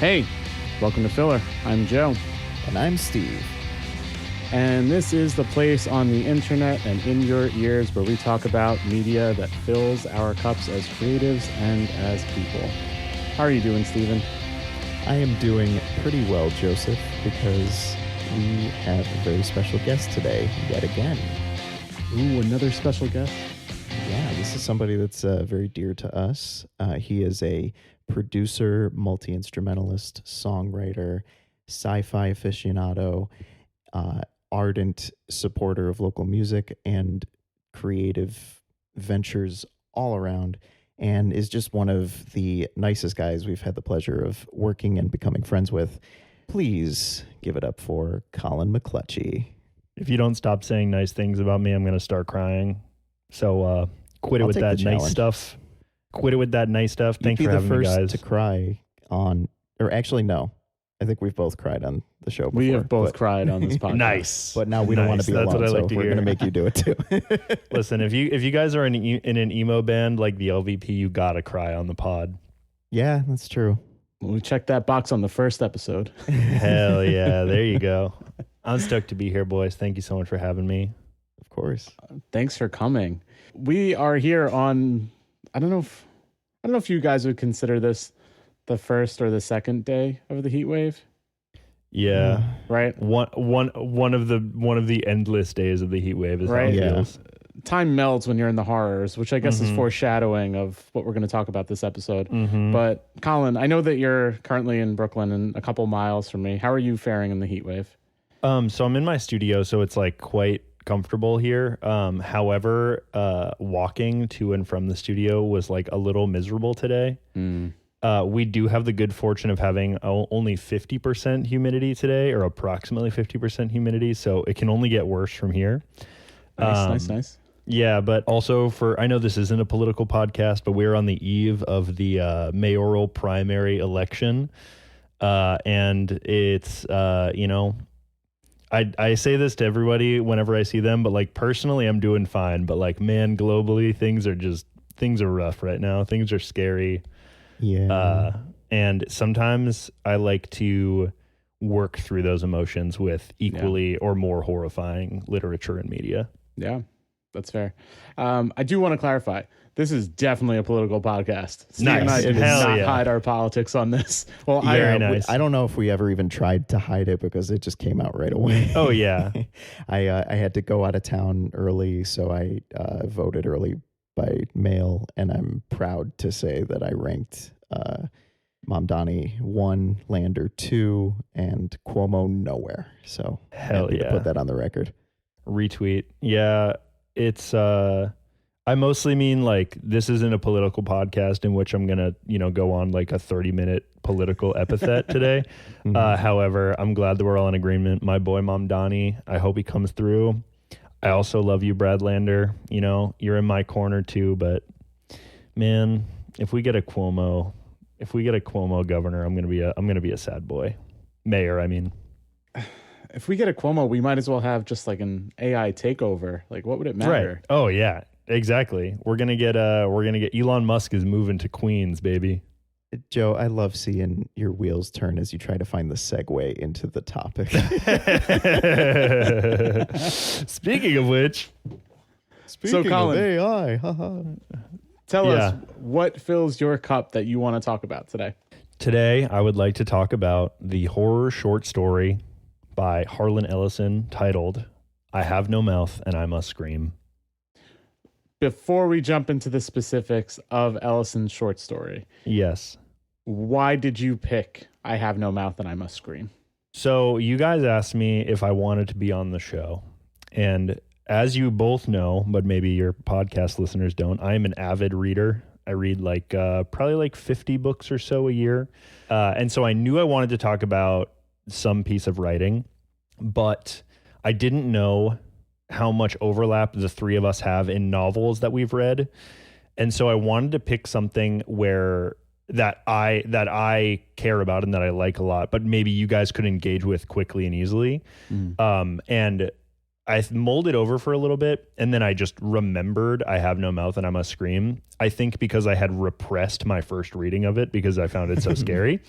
Hey, welcome to Filler. I'm Joe. And I'm Steve. And this is the place on the internet and in your ears where we talk about media that fills our cups as creatives and as people. How are you doing, Steven? I am doing pretty well, Joseph, because we have a very special guest today, yet again. Ooh, another special guest? Yeah, this is somebody that's very dear to us. He is a producer, multi-instrumentalist, songwriter, sci-fi aficionado, ardent supporter of local music and creative ventures all around, and is just one of the nicest guys we've had the pleasure of working and becoming friends with. Please give it up for Collin McClutchy. If you don't stop saying nice things about me, I'm going to start crying. So quit it with that nice stuff. Quit it with that nice stuff. Thanks for having me, guys. You'd be the first to cry on, or actually, no. I think we've both cried on the show before. We have both cried on this podcast. Nice. But now we don't want to be That's alone, what I like so to we're hear. going to make you do it too. Listen, if you guys are in an emo band like the LVP, you got to cry on the pod. Yeah, that's true. Well, we checked that box on the first episode. Hell yeah. There you go. I'm stoked to be here, boys. Thank you so much for having me. Of course. Thanks for coming. We are here on, I don't know if you guys would consider this the first or the second day of the heat wave. Yeah. Right. One of the endless days of the heat wave is Right. how it Yeah. feels. Time melts when you're in the horrors, which I guess is foreshadowing of what we're going to talk about this episode. But Collin, I know that you're currently in Brooklyn and a couple miles from me. How are you faring in the heat wave? So I'm in my studio, so it's like quite comfortable here. However, walking to and from the studio was like a little miserable today. We do have the good fortune of having only 50% humidity today, or approximately 50% humidity. So it can only get worse from here. Nice. Yeah, but also I know this isn't a political podcast, but we're on the eve of the mayoral primary election. And it's, I say this to everybody whenever I see them, but like personally, I'm doing fine. But like, man, globally, things are rough right now. Things are scary. Yeah. And sometimes I like to work through those emotions with equally or more horrifying literature and media. Yeah, that's fair. I do want to clarify. This is definitely a political podcast. Steve and I did not hide our politics on this. Well, nice. I don't know if we ever even tried to hide it because it just came out right away. Oh, yeah. I had to go out of town early, so I voted early by mail, and I'm proud to say that I ranked Mamdani 1, Lander 2, and Cuomo nowhere. So hell happy yeah. to put that on the record. Retweet. Yeah, it's I mostly mean like this isn't a political podcast in which I'm gonna go on like a 30-minute political epithet today. However, I'm glad that we're all in agreement. My boy Mamdani, I hope he comes through. I also love you, Brad Lander. You're in my corner too, but man, if we get a Cuomo governor, I'm gonna be a sad boy. Mayor, I mean. If we get a Cuomo, we might as well have just like an AI takeover. Like, what would it matter? Right. Oh yeah, exactly. We're gonna get Elon Musk is moving to Queens, baby. Joe, I love seeing your wheels turn as you try to find the segue into the topic. Speaking of which, Speaking Collin, of AI, tell us what fills your cup that you want to talk about today. Today, I would like to talk about the horror short story by Harlan Ellison titled "I Have No Mouth and I Must Scream." Before we jump into the specifics of Ellison's short story, yes, why did you pick "I Have No Mouth and I Must Scream"? So you guys asked me if I wanted to be on the show, and as you both know, but maybe your podcast listeners don't, I am an avid reader. I read like probably like 50 books or so a year. And so I knew I wanted to talk about some piece of writing, but I didn't know how much overlap the three of us have in novels that we've read. And so I wanted to pick something that I care about and that I like a lot, but maybe you guys could engage with quickly and easily. And I mulled it over for a little bit, and then I just remembered I have no mouth and I must scream. I think because I had repressed my first reading of it because I found it so scary.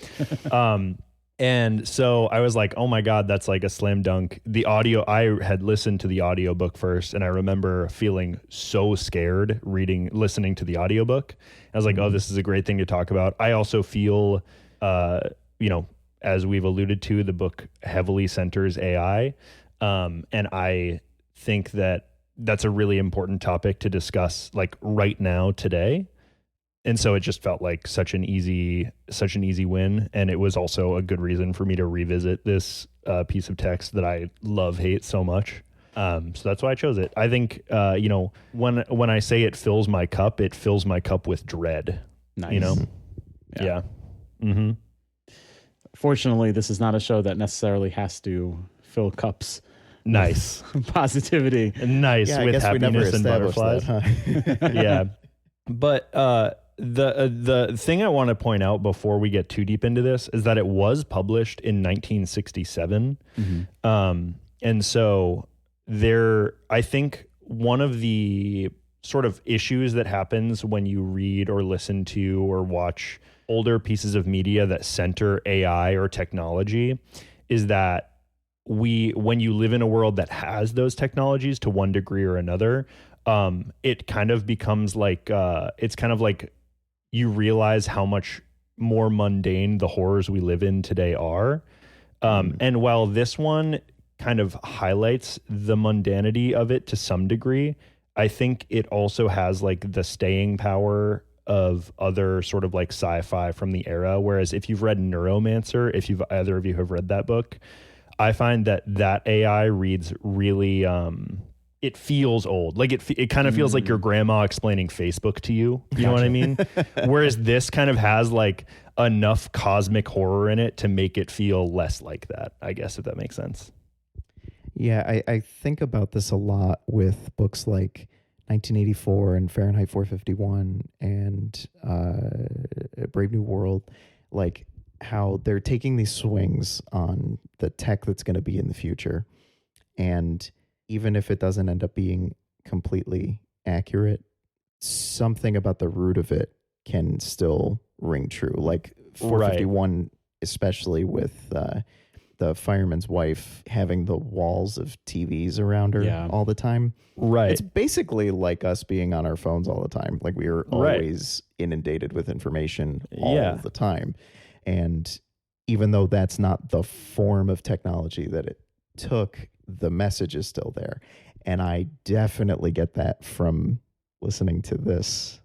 And so I was like, oh my God, that's like a slam dunk. The audio, I had listened to the audiobook first, and I remember feeling so scared listening to the audiobook. I was like, oh, this is a great thing to talk about. I also feel, as we've alluded to, the book heavily centers AI. And I think that that's a really important topic to discuss like right now today. And so it just felt like such an easy win. And it was also a good reason for me to revisit this piece of text that I hate so much. So that's why I chose it. I think, when I say it fills my cup with dread. Nice. Yeah. Mm-hmm. Fortunately, this is not a show that necessarily has to fill cups. Nice. Positivity. Nice. Yeah, with I guess happiness and butterflies. That, huh? Yeah. But the thing I want to point out before we get too deep into this is that it was published in 1967. Mm-hmm. And so I think one of the sort of issues that happens when you read or listen to or watch older pieces of media that center AI or technology is that when you live in a world that has those technologies to one degree or another, it kind of becomes like, it's kind of like you realize how much more mundane the horrors we live in today are. And while this one kind of highlights the mundanity of it to some degree, I think it also has like the staying power of other sort of like sci-fi from the era. Whereas if you've read Neuromancer, either of you have read that book, I find that AI reads really, it feels old. Like it kind of feels like your grandma explaining Facebook to you. You know what I mean? Whereas this kind of has like enough cosmic horror in it to make it feel less like that, I guess, if that makes sense. Yeah, I think about this a lot with books like 1984 and Fahrenheit 451 and Brave New World, like how they're taking these swings on the tech that's going to be in the future. And even if it doesn't end up being completely accurate, something about the root of it can still ring true. Like 451, especially with the fireman's wife having the walls of TVs around her all the time. Right. It's basically like us being on our phones all the time. Like we are always inundated with information all the time. And even though that's not the form of technology that it took, the message is still there. And I definitely get that from listening to this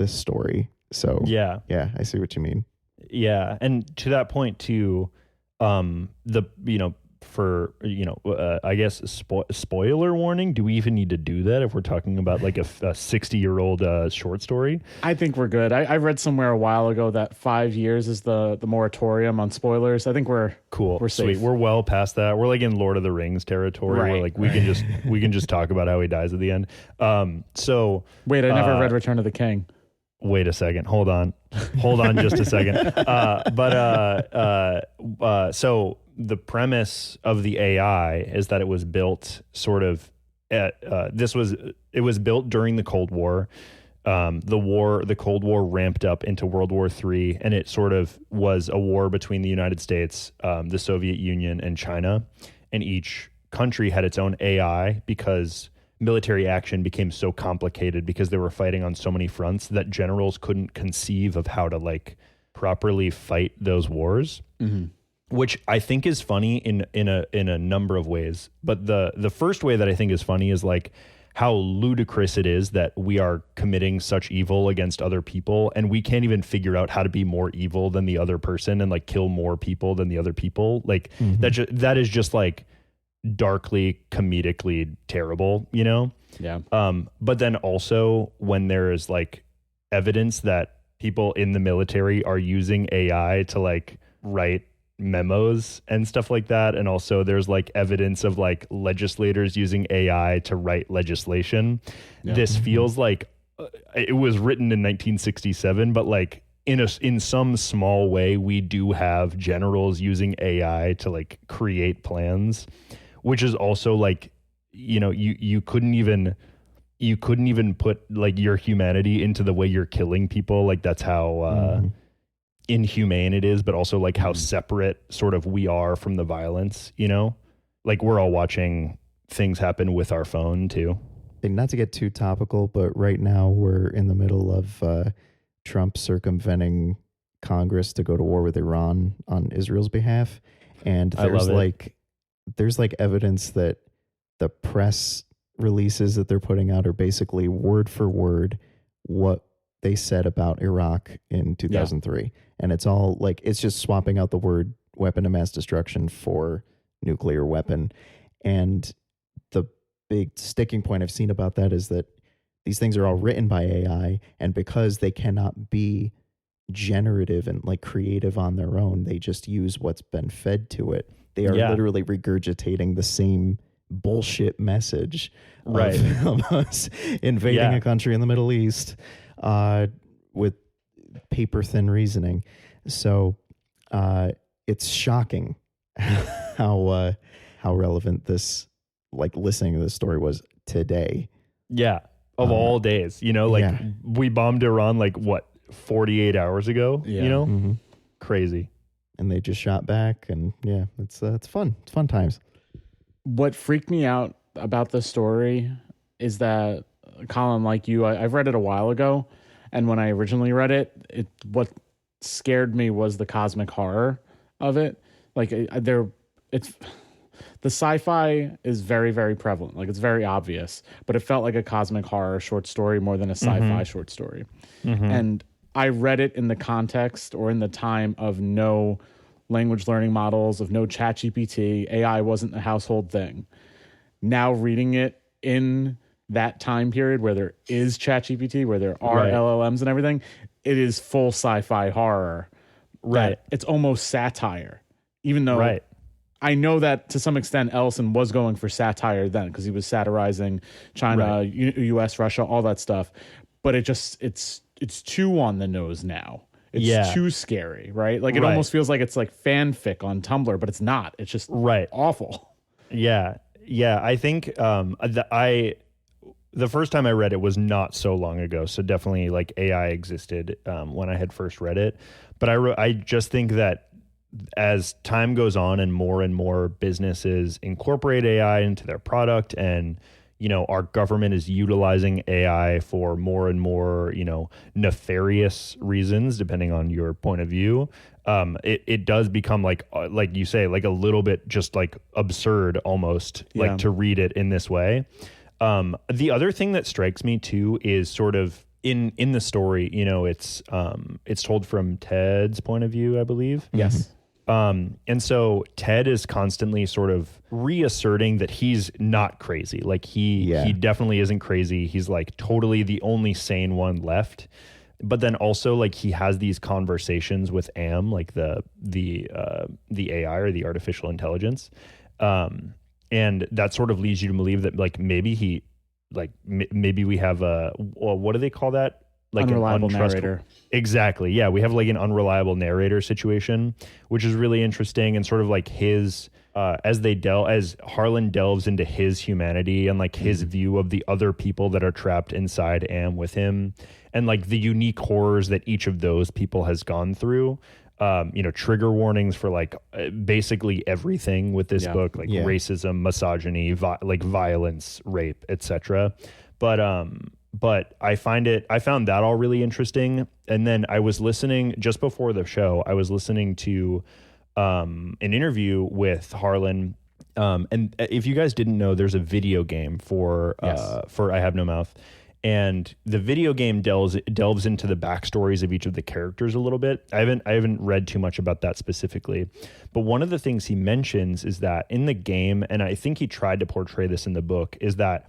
story. So yeah, I see what you mean. Yeah. And to that point too, I guess spoiler warning. Do we even need to do that if we're talking about like a 60-year-old short story? I think we're good. I read somewhere a while ago that 5 years is the moratorium on spoilers. I think we're cool. We're safe. Sweet. We're well past that. We're like in Lord of the Rings territory where like we can just talk about how he dies at the end. So wait, I never read Return of the King. Wait a second. Hold on just a second. So the premise of the AI is that it was built sort of it was built during the Cold War. The Cold War ramped up into World War III, and it sort of was a war between the United States, the Soviet Union, and China. And each country had its own AI because military action became so complicated because they were fighting on so many fronts that generals couldn't conceive of how to like properly fight those wars, which I think is funny in a number of ways. But the first way that I think is funny is like how ludicrous it is that we are committing such evil against other people and we can't even figure out how to be more evil than the other person and like kill more people than the other people. Like that is just like darkly comedically terrible, you know? Yeah. But then also when there is like evidence that people in the military are using AI to like write memos and stuff like that, and also there's like evidence of like legislators using AI to write legislation. This feels like it was written in 1967, but like in some small way we do have generals using AI to like create plans, which is also like you couldn't even put like your humanity into the way you're killing people. Like that's how inhumane it is, but also like how separate sort of we are from the violence, like we're all watching things happen with our phone too. And not to get too topical, but right now we're in the middle of Trump circumventing Congress to go to war with Iran on Israel's behalf. And there's like evidence that the press releases that they're putting out are basically word for word what they said about Iraq in 2003. Yeah. And it's all like, it's just swapping out the word weapon of mass destruction for nuclear weapon. And the big sticking point I've seen about that is that these things are all written by AI, and because they cannot be generative and like creative on their own, they just use what's been fed to it. They are literally regurgitating the same bullshit message of us invading a country in the Middle East with paper thin reasoning. So it's shocking how relevant this, like, listening to this story was today. Yeah. Of all days, we bombed Iran like what, 48 hours ago, crazy. And they just shot back, and it's fun. It's fun times. What freaked me out about the story is that, Collin, like you, I've read it a while ago, and when I originally read it, what scared me was the cosmic horror of it. Like the sci-fi is very, very prevalent. Like it's very obvious, but it felt like a cosmic horror short story more than a sci-fi short story. And I read it in the context or in the time of no language learning models, of no ChatGPT. AI wasn't a household thing. Now reading it in that time period where there is ChatGPT, where there are LLMs and everything, it is full sci-fi horror. Right. It's almost satire, even though I know that to some extent Ellison was going for satire then because he was satirizing China, US, Russia, all that stuff. But it's too on the nose now. It's too scary, right? Like it almost feels like it's like fanfic on Tumblr, but it's not. It's just awful. Yeah. Yeah. I think the first time I read it was not so long ago. So definitely like AI existed when I had first read it. But I just think that as time goes on and more businesses incorporate AI into their product, and our government is utilizing AI for more and more, nefarious reasons, depending on your point of view. It does become like you say, like a little bit just like absurd almost, like to read it in this way. The other thing that strikes me too is sort of in the story, it's told from Ted's point of view, I believe. Yes. And so Ted is constantly sort of reasserting that he's not crazy. Like he definitely isn't crazy. He's like totally the only sane one left. But then also like he has these conversations with Am, like the AI or the artificial intelligence. And that sort of leads you to believe that like maybe maybe we have what do they call that? Like unreliable narrator. Exactly. Yeah. We have like an unreliable narrator situation, which is really interesting, and sort of like his, as Harlan delves into his humanity and like his view of the other people that are trapped inside Am with him, and like the unique horrors that each of those people has gone through. Trigger warnings for like basically everything with this book, like racism, misogyny, like violence, rape, etc. But I found that all really interesting. And then I was listening just before the show, I was listening to an interview with Harlan. And if you guys didn't know, there's a video game for I Have No Mouth. And the video game delves into the backstories of each of the characters a little bit. I haven't read too much about that specifically, but one of the things he mentions is that in the game, and I think he tried to portray this in the book, is that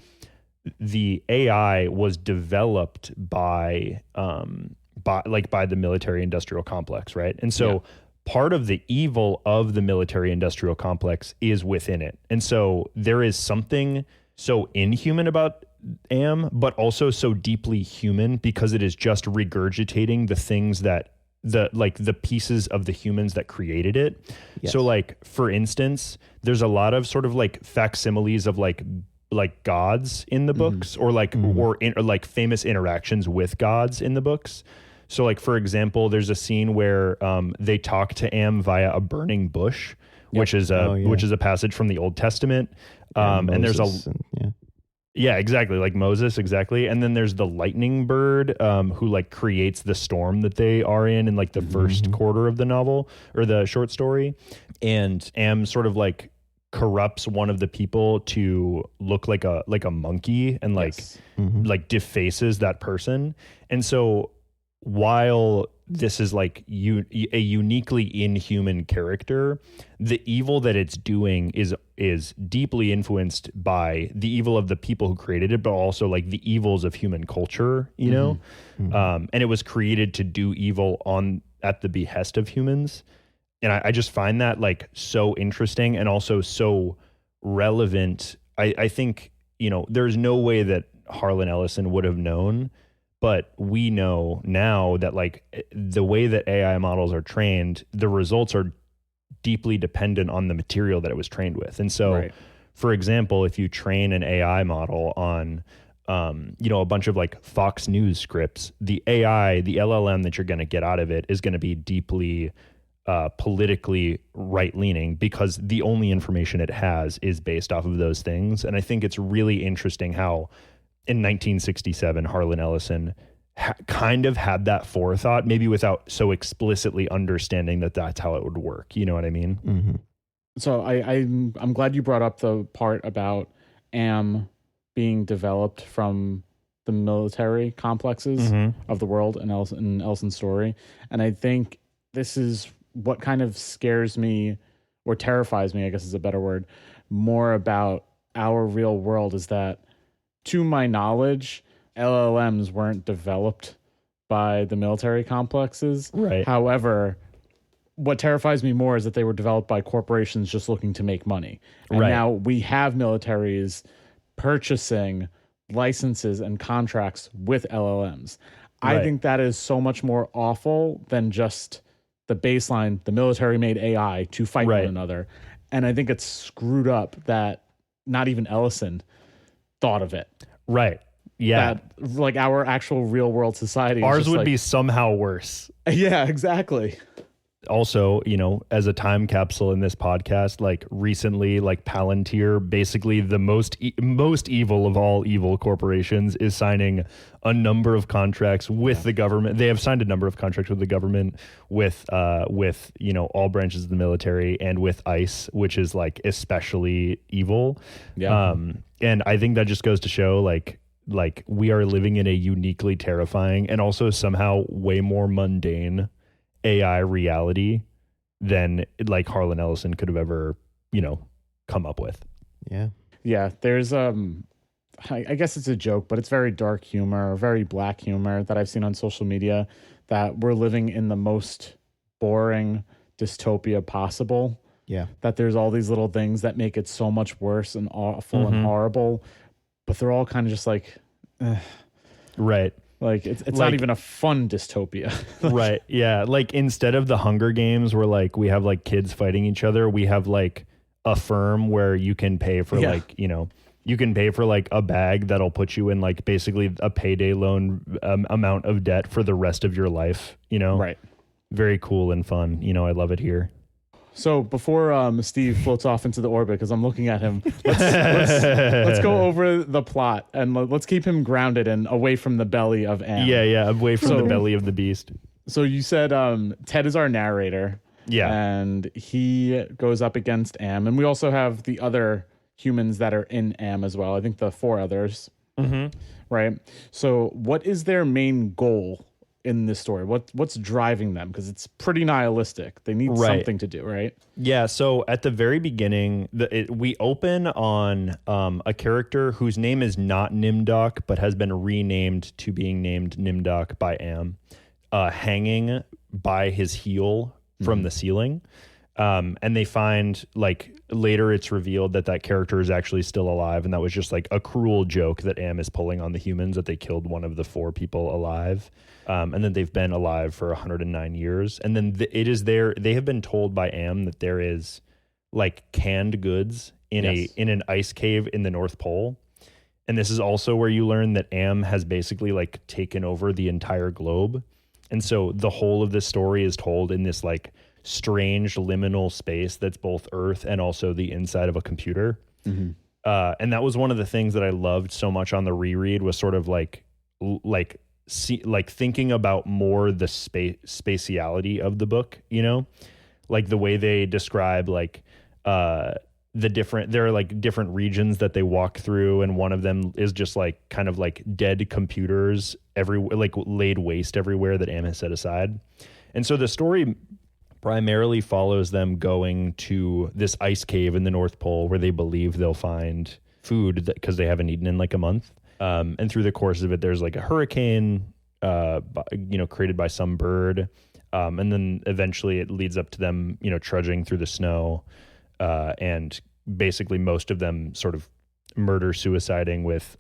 the AI was developed by the military industrial complex, right? And so part of the evil of the military industrial complex is within it. And so there is something so inhuman about Am, but also so deeply human because it is just regurgitating the things that the pieces of the humans that created it. Yes. So like, for instance, there's a lot of sort of like facsimiles of like like gods in the books, or like or like famous interactions with gods in the books. So like, for example, there's a scene where they talk to Am via a burning bush, which is a passage from the Old Testament. And there's yeah, exactly, like Moses, exactly. And then there's the lightning bird who like creates the storm that they are in like the first quarter of the novel or the short story. And Am sort of like corrupts one of the people to look like a monkey and like like defaces that person. And so while this is like a uniquely inhuman character, the evil that it's doing is deeply influenced by the evil of the people who created it, but also like the evils of human culture, you know? And it was created to do evil at the behest of humans. And I just find that like so interesting and also so relevant. I think, you know, there's no way that Harlan Ellison would have known, but we know now that like the way that AI models are trained, the results are deeply dependent on the material that it was trained with. And so, for example, if you train an AI model on, you know, a bunch of like Fox News scripts, the AI, the LLM that you're going to get out of it is going to be deeply politically right-leaning because the only information it has is based off of those things. And I think it's really interesting how in 1967, Harlan Ellison kind of had that forethought, maybe without so explicitly understanding that that's how it would work. You know what I mean? So I'm glad you brought up the part about Am being developed from the military complexes of the world in Ellison's story. And I think this is what kind of scares me or terrifies me, I guess is a better word, more about our real world is that, to my knowledge, LLMs weren't developed by the military complexes. Right. However, what terrifies me more is that they were developed by corporations just looking to make money. And now we have militaries purchasing licenses and contracts with LLMs. I think that is so much more awful than just the baseline, the military made AI to fight one another. And I think it's screwed up that not even Ellison thought of it. Right. Yeah. That, like our actual real world society. Ours would be somehow worse. Yeah, exactly. Also, you know, as a time capsule in this podcast, like recently, like Palantir, basically the most evil of all evil corporations, is signing a number of contracts with the government. They have signed a number of contracts with the government, with you know, all branches of the military, and with ICE, which is like especially evil. Yeah. And I think that just goes to show like we are living in a uniquely terrifying and also somehow way more mundane AI reality than like Harlan Ellison could have ever, you know, come up with. Yeah. There's I guess it's a joke, but it's very dark humor, very black humor that I've seen on social media, that we're living in the most boring dystopia possible. Yeah. That there's all these little things that make it so much worse and awful and horrible, but they're all kind of just like right. Like it's like, not even a fun dystopia. Right. Yeah. Like instead of the Hunger Games where like we have like kids fighting each other, we have like a firm where you can pay for like, you know, you can pay for like a bag that'll put you in like basically a payday loan amount of debt for the rest of your life, you know? Right. Very cool and fun. You know, I love it here. So before Steve floats off into the orbit, because I'm looking at him, let's go over the plot and let's keep him grounded and away from the belly of Am. Yeah, away from the belly of the beast. So you said Ted is our narrator. Yeah. And he goes up against Am. And we also have the other humans that are in Am as well. I think the 4 others. Right? So what is their main goal in this story? What's driving them? Because it's pretty nihilistic. They need something to do, right? Yeah. So at the very beginning, we open on a character whose name is not Nimdok, but has been renamed to being named Nimdok by Am, hanging by his heel from the ceiling. And they find, like, later it's revealed that character is actually still alive, and that was just like a cruel joke that Am is pulling on the humans, that they killed one of the 4 people alive. And then they've been alive for 109 years. And then they have been told by Am that there is like canned goods in an ice cave in the North Pole. And this is also where you learn that Am has basically like taken over the entire globe. And so the whole of this story is told in this like strange liminal space that's both Earth and also the inside of a computer. Mm-hmm. And that was one of the things that I loved so much on the reread, was sort of like thinking about more the spatiality of the book, you know, like the way they describe like there are like different regions that they walk through, and one of them is just like kind of like dead computers everywhere, like laid waste everywhere that Am has set aside. And so the story primarily follows them going to this ice cave in the North Pole where they believe they'll find food because they haven't eaten in like a month. And through the course of it, there's like a hurricane, created by some bird. And then eventually it leads up to them, trudging through the snow. And basically most of them sort of suiciding with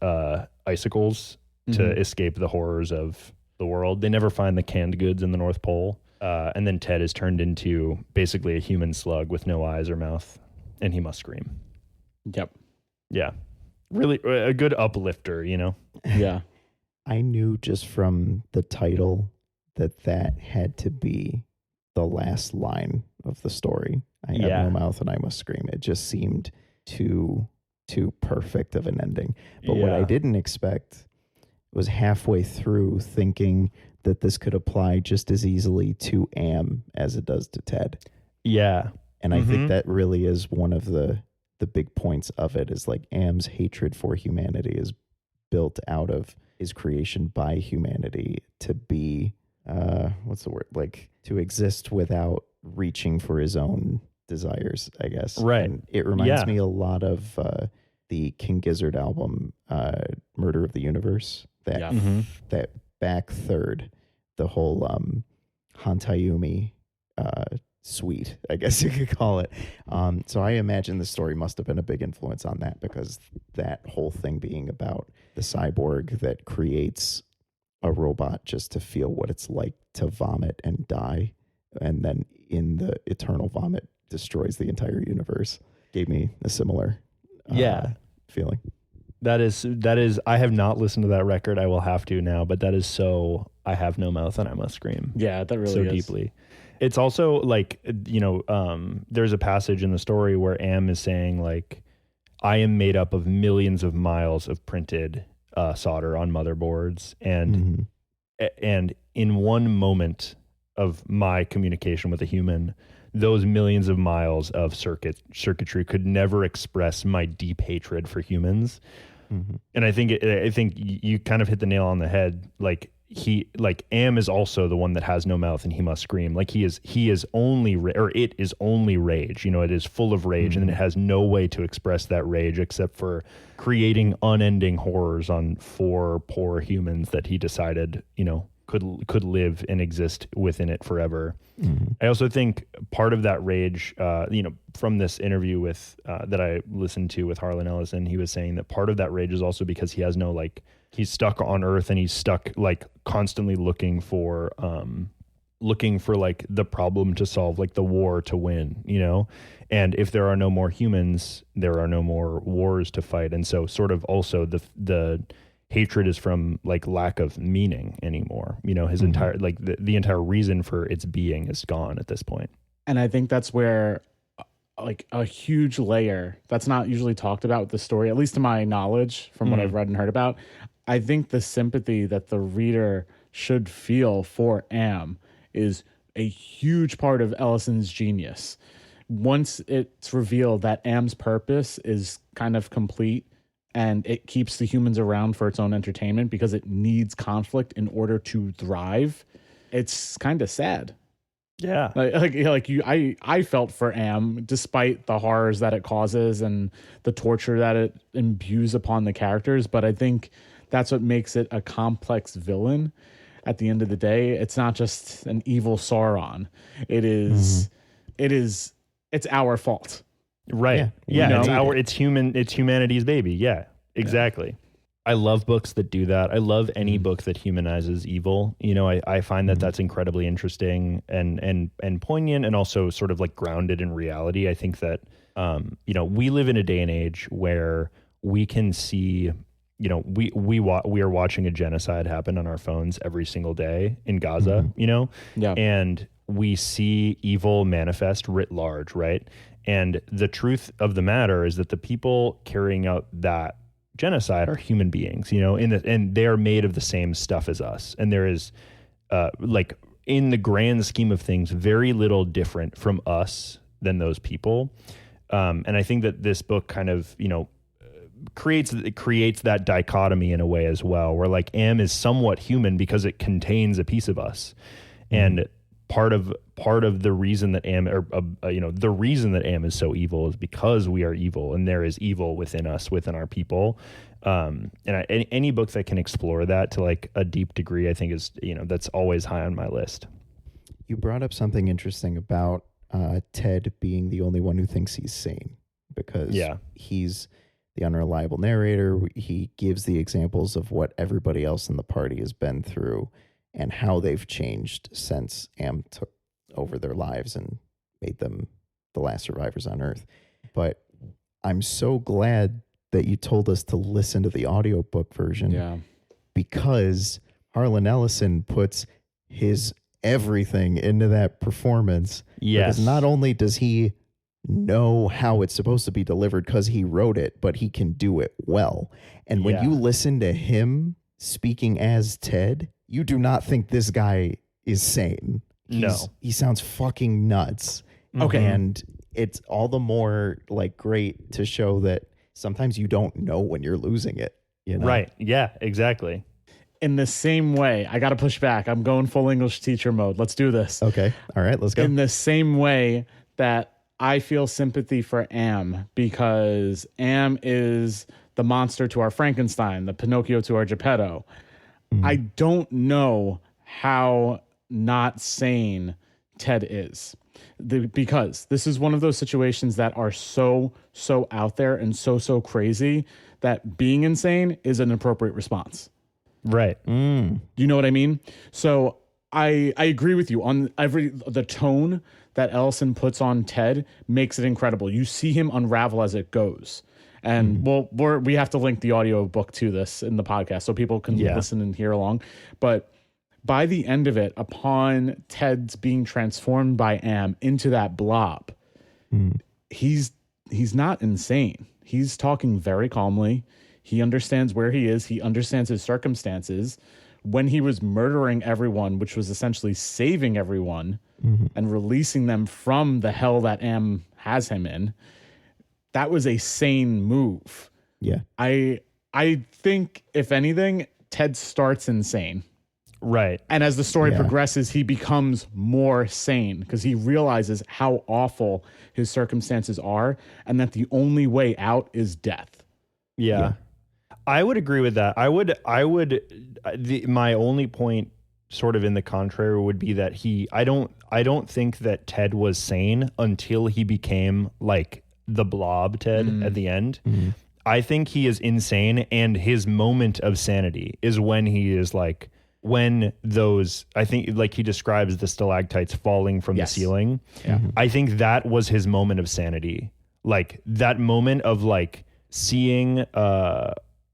icicles to escape the horrors of the world. They never find the canned goods in the North Pole. And then Ted is turned into basically a human slug with no eyes or mouth, and he must scream. Yep. Yeah. Really a good uplifter, Yeah. I knew just from the title that had to be the last line of the story. I have no mouth and I must scream. It just seemed too perfect of an ending. But what I didn't expect was halfway through thinking that this could apply just as easily to Am as it does to Ted. Yeah. And I think that really is one of the big points of it, is like Am's hatred for humanity is built out of his creation by humanity to be, what's the word? Like to exist without reaching for his own desires, I guess. Right. And it reminds me a lot of the King Gizzard album, Murder of the Universe. That back third, the whole Hantayumi suite, I guess you could call it. So I imagine the story must have been a big influence on that, because that whole thing being about the cyborg that creates a robot just to feel what it's like to vomit and die, and then in the eternal vomit destroys the entire universe, gave me a similar feeling. That is, I have not listened to that record. I will have to now, but that is so, I have no mouth and I must scream. Yeah, that really so is. Deeply. It's also like, there's a passage in the story where Am is saying like, I am made up of millions of miles of printed solder on motherboards. And in one moment of my communication with a human, those millions of miles of circuitry could never express my deep hatred for humans. And I think you kind of hit the nail on the head. Like Am is also the one that has no mouth and he must scream. Like he is only, or it is only rage. It is full of rage, and it has no way to express that rage except for creating unending horrors on 4 poor humans that he decided, could live and exist within it forever. I also think part of that rage, from this interview with that I listened to with Harlan Ellison, he was saying that part of that rage is also because he has no, he's stuck on Earth, and he's stuck constantly looking for the problem to solve, the war to win, and if there are no more humans, there are no more wars to fight. And so sort of also the hatred is from lack of meaning anymore. His entire the entire reason for its being is gone at this point. And I think that's where a huge layer that's not usually talked about with the story, at least to my knowledge from what I've read and heard about. I think the sympathy that the reader should feel for Am is a huge part of Ellison's genius. Once it's revealed that Am's purpose is kind of complete, and it keeps the humans around for its own entertainment because it needs conflict in order to thrive, it's kind of sad. Yeah. I felt for Am, despite the horrors that it causes and the torture that it imbues upon the characters. But I think that's what makes it a complex villain. At the end of the day, it's not just an evil Sauron. It's our fault. Right. Yeah. It's humanity's baby. Yeah, exactly. Yeah. I love books that do that. I love any book that humanizes evil. I find that that's incredibly interesting and poignant, and also sort of grounded in reality. I think that, we live in a day and age where we can see we are watching a genocide happen on our phones every single day in Gaza, and we see evil manifest writ large, right? And the truth of the matter is that the people carrying out that genocide are human beings, and they are made of the same stuff as us. And there is, in the grand scheme of things, very little different from us than those people. And I think that this book kind of, creates that dichotomy in a way as well, where like Am is somewhat human because it contains a piece of us. And part of the reason that Am, the reason that Am is so evil is because we are evil, and there is evil within us, within our people. And any book that can explore that to like a deep degree, I think is, that's always high on my list. You brought up something interesting about Ted being the only one who thinks he's sane, because he's the unreliable narrator. He gives the examples of what everybody else in the party has been through and how they've changed since Am took over their lives and made them the last survivors on Earth. But I'm so glad that you told us to listen to the audiobook version, because Harlan Ellison puts his everything into that performance. Yes. Because not only does he know how it's supposed to be delivered because he wrote it, but he can do it well. And when you listen to him speaking as Ted, you do not think this guy is sane. He sounds fucking nuts. Okay. And it's all the more like great to show that sometimes you don't know when you're losing it. Right. Yeah, exactly. In the same way, I got to push back. I'm going full English teacher mode. Let's do this. Okay. All right, let's go. In the same way that I feel sympathy for Am, because Am is the monster to our Frankenstein, the Pinocchio to our Geppetto. I don't know how not sane Ted is, because this is one of those situations that are so out there and so crazy that being insane is an appropriate response. Right. You know what I mean? So I agree with you on the tone that Ellison puts on Ted makes it incredible. You see him unravel as it goes. And we have to link the audio book to this in the podcast so people can listen and hear along. But by the end of it, upon Ted's being transformed by Am into that blob, he's not insane. He's talking very calmly. He understands where he is. He understands his circumstances. When he was murdering everyone, which was essentially saving everyone and releasing them from the hell that Am has him in, that was a sane move. Yeah. I think, if anything, Ted starts insane. Right. And as the story progresses, he becomes more sane because he realizes how awful his circumstances are and that the only way out is death. Yeah. I would agree with that. My only point sort of in the contrary would be that I don't think that Ted was sane until he became like the blob Ted at the end. I think he is insane, and his moment of sanity is when he is like, when those, I think like he describes the stalactites falling from the ceiling. I think that was his moment of sanity. Like that moment of like seeing,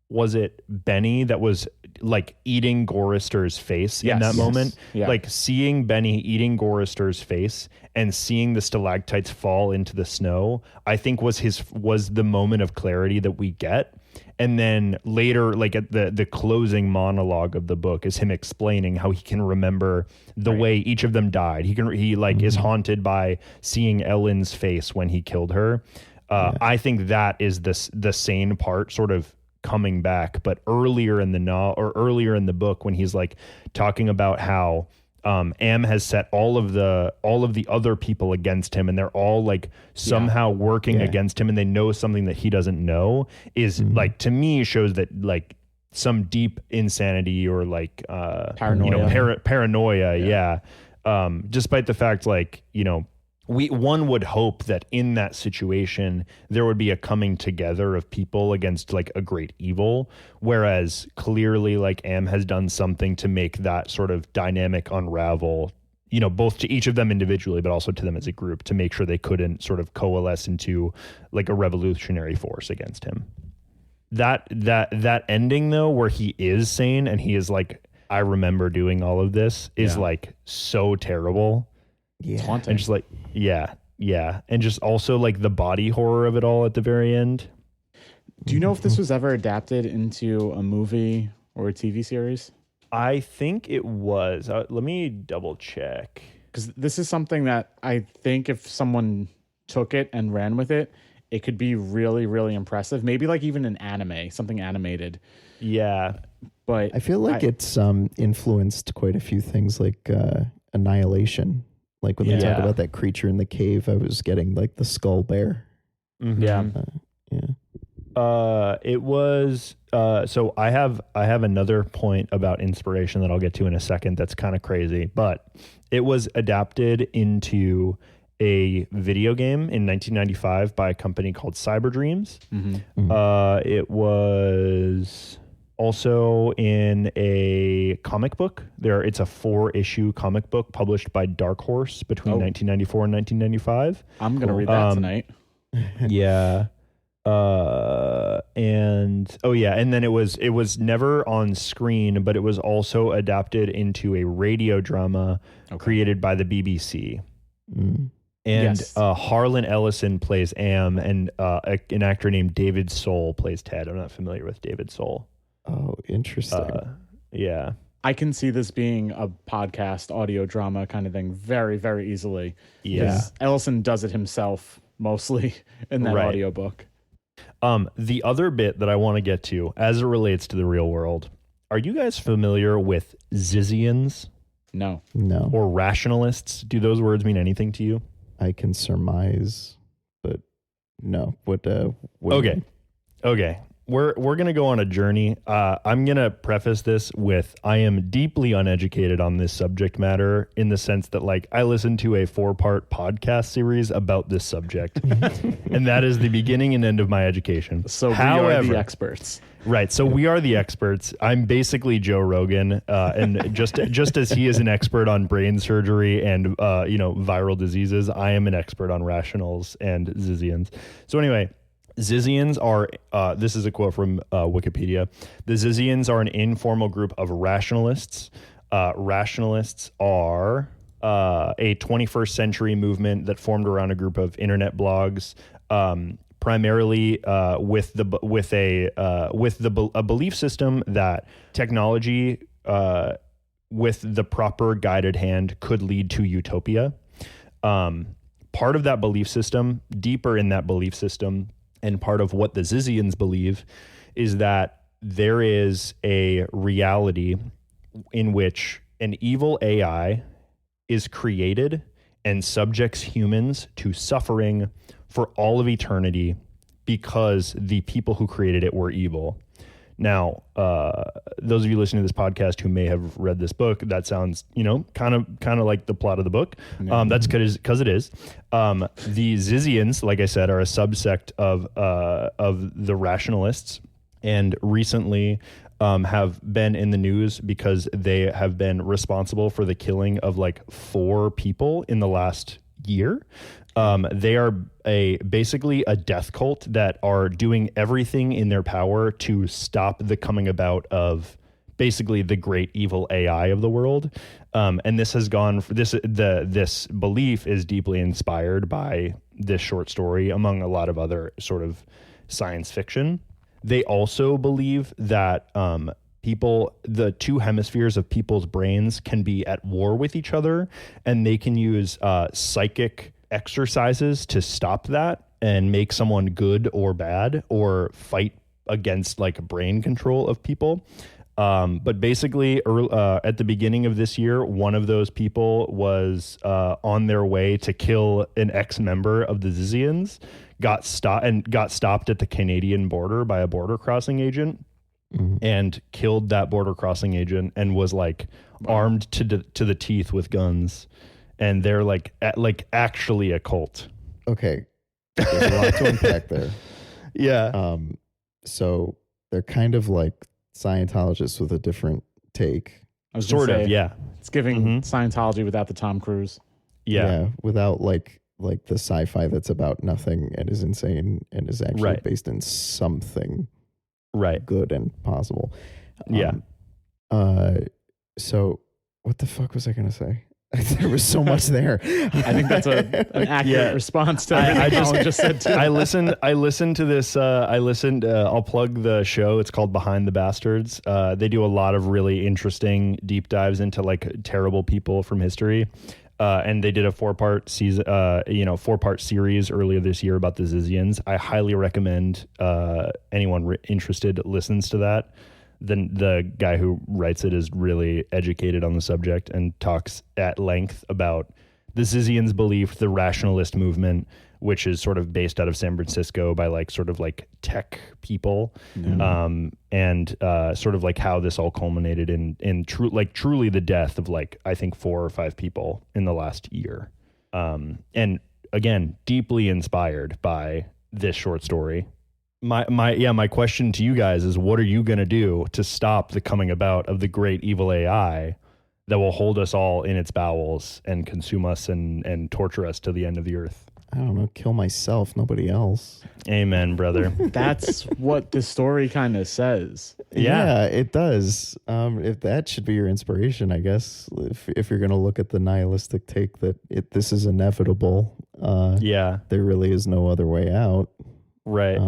was it Benny that was like eating Gorister's face in that moment? Yeah. Like seeing Benny eating Gorister's face and seeing the stalactites fall into the snow, I think was the moment of clarity that we get. And then later, like at the closing monologue of the book is him explaining how he can remember the way each of them died. He is haunted by seeing Ellen's face when he killed her. I think that is the sane part sort of coming back. But earlier in the book, when he's like talking about how Am has set all of the other people against him, and they're all like somehow working against him, and they know something that he doesn't know, is like, to me, shows that like some deep insanity or like paranoia. Paranoia. Despite the fact, like, one would hope that in that situation there would be a coming together of people against like a great evil, whereas clearly like Am has done something to make that sort of dynamic unravel, both to each of them individually but also to them as a group, to make sure they couldn't sort of coalesce into like a revolutionary force against him. that ending though, where he is sane and he is like, I remember doing all of this, is like so terrible. Yeah. It's haunting. And just like, yeah. And just also like the body horror of it all at the very end. Do you know if this was ever adapted into a movie or a TV series? I think it was. Let me double check. Because this is something that I think if someone took it and ran with it, it could be really, really impressive. Maybe like even an anime, something animated. Yeah. But I feel like it's influenced quite a few things, like Annihilation. Like when they talk about that creature in the cave, I was getting like the skull bear. Mm-hmm. Yeah. It was so I have another point about inspiration that I'll get to in a second that's kind of crazy, but it was adapted into a video game in 1995 by a company called Cyber Dreams. It was also in a comic book. It's a 4-issue comic book published by Dark Horse between 1994 and 1995. I'm gonna read that tonight. Yeah. And then it was never on screen, but it was also adapted into a radio drama created by the BBC. And Harlan Ellison plays Am, and an actor named David Soul plays Ted. I'm not familiar with David Soul. Oh, interesting. Yeah. I can see this being a podcast audio drama kind of thing very, very easily. Yeah. Ellison does it himself mostly in that audiobook. The other bit that I want to get to as it relates to the real world, are you guys familiar with Zizians? No. Or rationalists? Do those words mean anything to you? I can surmise, but no. What Okay. We're going to go on a journey. I'm going to preface this with, I am deeply uneducated on this subject matter, in the sense that like I listened to a 4-part podcast series about this subject and that is the beginning and end of my education. So we are the experts. Right. So we are the experts. I'm basically Joe Rogan. And just as he is an expert on brain surgery and, viral diseases, I am an expert on rationals and Zizians. So anyway, Zizians are, this is a quote from Wikipedia. The Zizians are an informal group of rationalists. Rationalists are a 21st century movement that formed around a group of internet blogs, primarily with a belief system that technology, with the proper guided hand, could lead to utopia. Part of that belief system, deeper in that belief system, and part of what the Zizians believe, is that there is a reality in which an evil AI is created and subjects humans to suffering for all of eternity because the people who created it were evil. Now, those of you listening to this podcast who may have read this book, that sounds, kind of like the plot of the book. That's because it is. The Zizians, like I said, are a subsect of the rationalists, and recently have been in the news because they have been responsible for the killing of like 4 people in the last year. They are basically a death cult that are doing everything in their power to stop the coming about of basically the great evil AI of the world. And this has gone for this belief is deeply inspired by this short story, among a lot of other sort of science fiction. They also believe that the 2 hemispheres of people's brains can be at war with each other, and they can use psychic exercises to stop that and make someone good or bad, or fight against like brain control of people. But basically, at the beginning of this year, one of those people was on their way to kill an ex-member of the Zizians, got stopped at the Canadian border by a border crossing agent, and killed that border crossing agent, and was like armed to the teeth with guns. And they're like actually a cult. Okay, there's a lot to unpack there. Yeah. So they're kind of like Scientologists with a different take. I was sort gonna of, say, yeah. It's giving Scientology without the Tom Cruise. Yeah. Without like the sci-fi that's about nothing and is insane and is actually based in something right. good and possible. Yeah. So what the fuck was I going to say? There was so much there. I think that's an accurate response to everything Colin just said too. I listened to this. I'll plug the show. It's called Behind the Bastards. They do a lot of really interesting deep dives into like terrible people from history. And they did a 4-part season, 4-part series earlier this year about the Zizians. I highly recommend anyone interested listens to that. The guy who writes it is really educated on the subject and talks at length about the Zizians' belief, the rationalist movement, which is sort of based out of San Francisco by like sort of like tech people, and sort of like how this all culminated in truly the death of like I think 4 or 5 people in the last year, and again deeply inspired by this short story. My question to you guys is, what are you going to do to stop the coming about of the great evil AI that will hold us all in its bowels and consume us and torture us to the end of the earth? I don't know, kill myself, nobody else. Amen, brother. That's what the story kind of says. Yeah, it does. If that should be your inspiration, I guess, if you're going to look at the nihilistic take that this is inevitable, there really is no other way out. Right.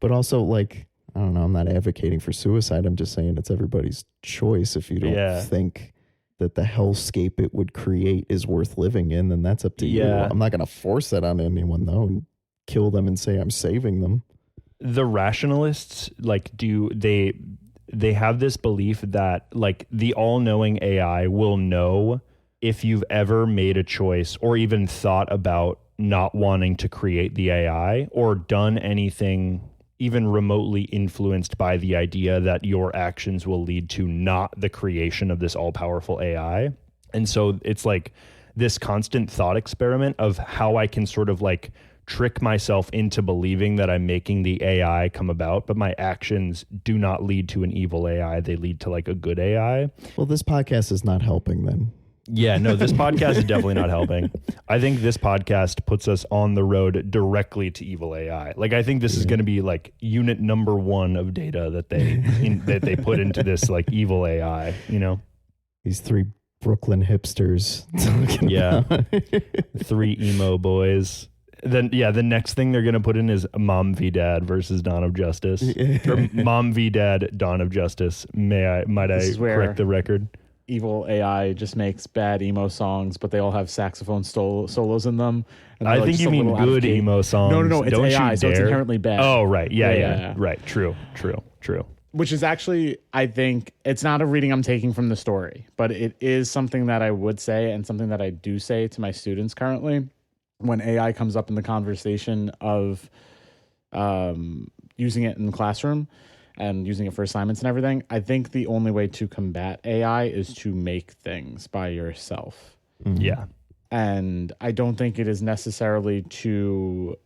But also, like, I don't know, I'm not advocating for suicide. I'm just saying it's everybody's choice. If you don't think that the hellscape it would create is worth living in, then that's up to you. I'm not going to force that on anyone, though, and kill them and say I'm saving them. The rationalists, like, they have this belief that, like, the all-knowing AI will know if you've ever made a choice or even thought about not wanting to create the AI or done anything even remotely influenced by the idea that your actions will lead to not the creation of this all-powerful AI. And so it's like this constant thought experiment of how I can sort of like trick myself into believing that I'm making the AI come about, but my actions do not lead to an evil AI. They lead to like a good AI. Well, this podcast is not helping then. Yeah, no, this podcast is definitely not helping. I think this podcast puts us on the road directly to evil AI. Like, I think this is going to be like unit number 1 of data that they put into this like evil AI, you know? These 3 Brooklyn hipsters. 3 emo boys. Then, the next thing they're going to put in is Mom v Dad versus Dawn of Justice. Or Mom v Dad, Dawn of Justice. Might I correct the record? Evil AI just makes bad emo songs, but they all have saxophone solos in them. And I think you mean good emo songs. No, it's Don't AI, you so it's dare. inherently bad. Oh, right. Yeah. Right. True. Which is actually, I think, it's not a reading I'm taking from the story, but it is something that I would say and something that I do say to my students currently when AI comes up in the conversation of using it in the classroom and using it for assignments and everything. I think the only way to combat AI is to make things by yourself. Mm-hmm. Yeah. And I don't think it is necessarily to,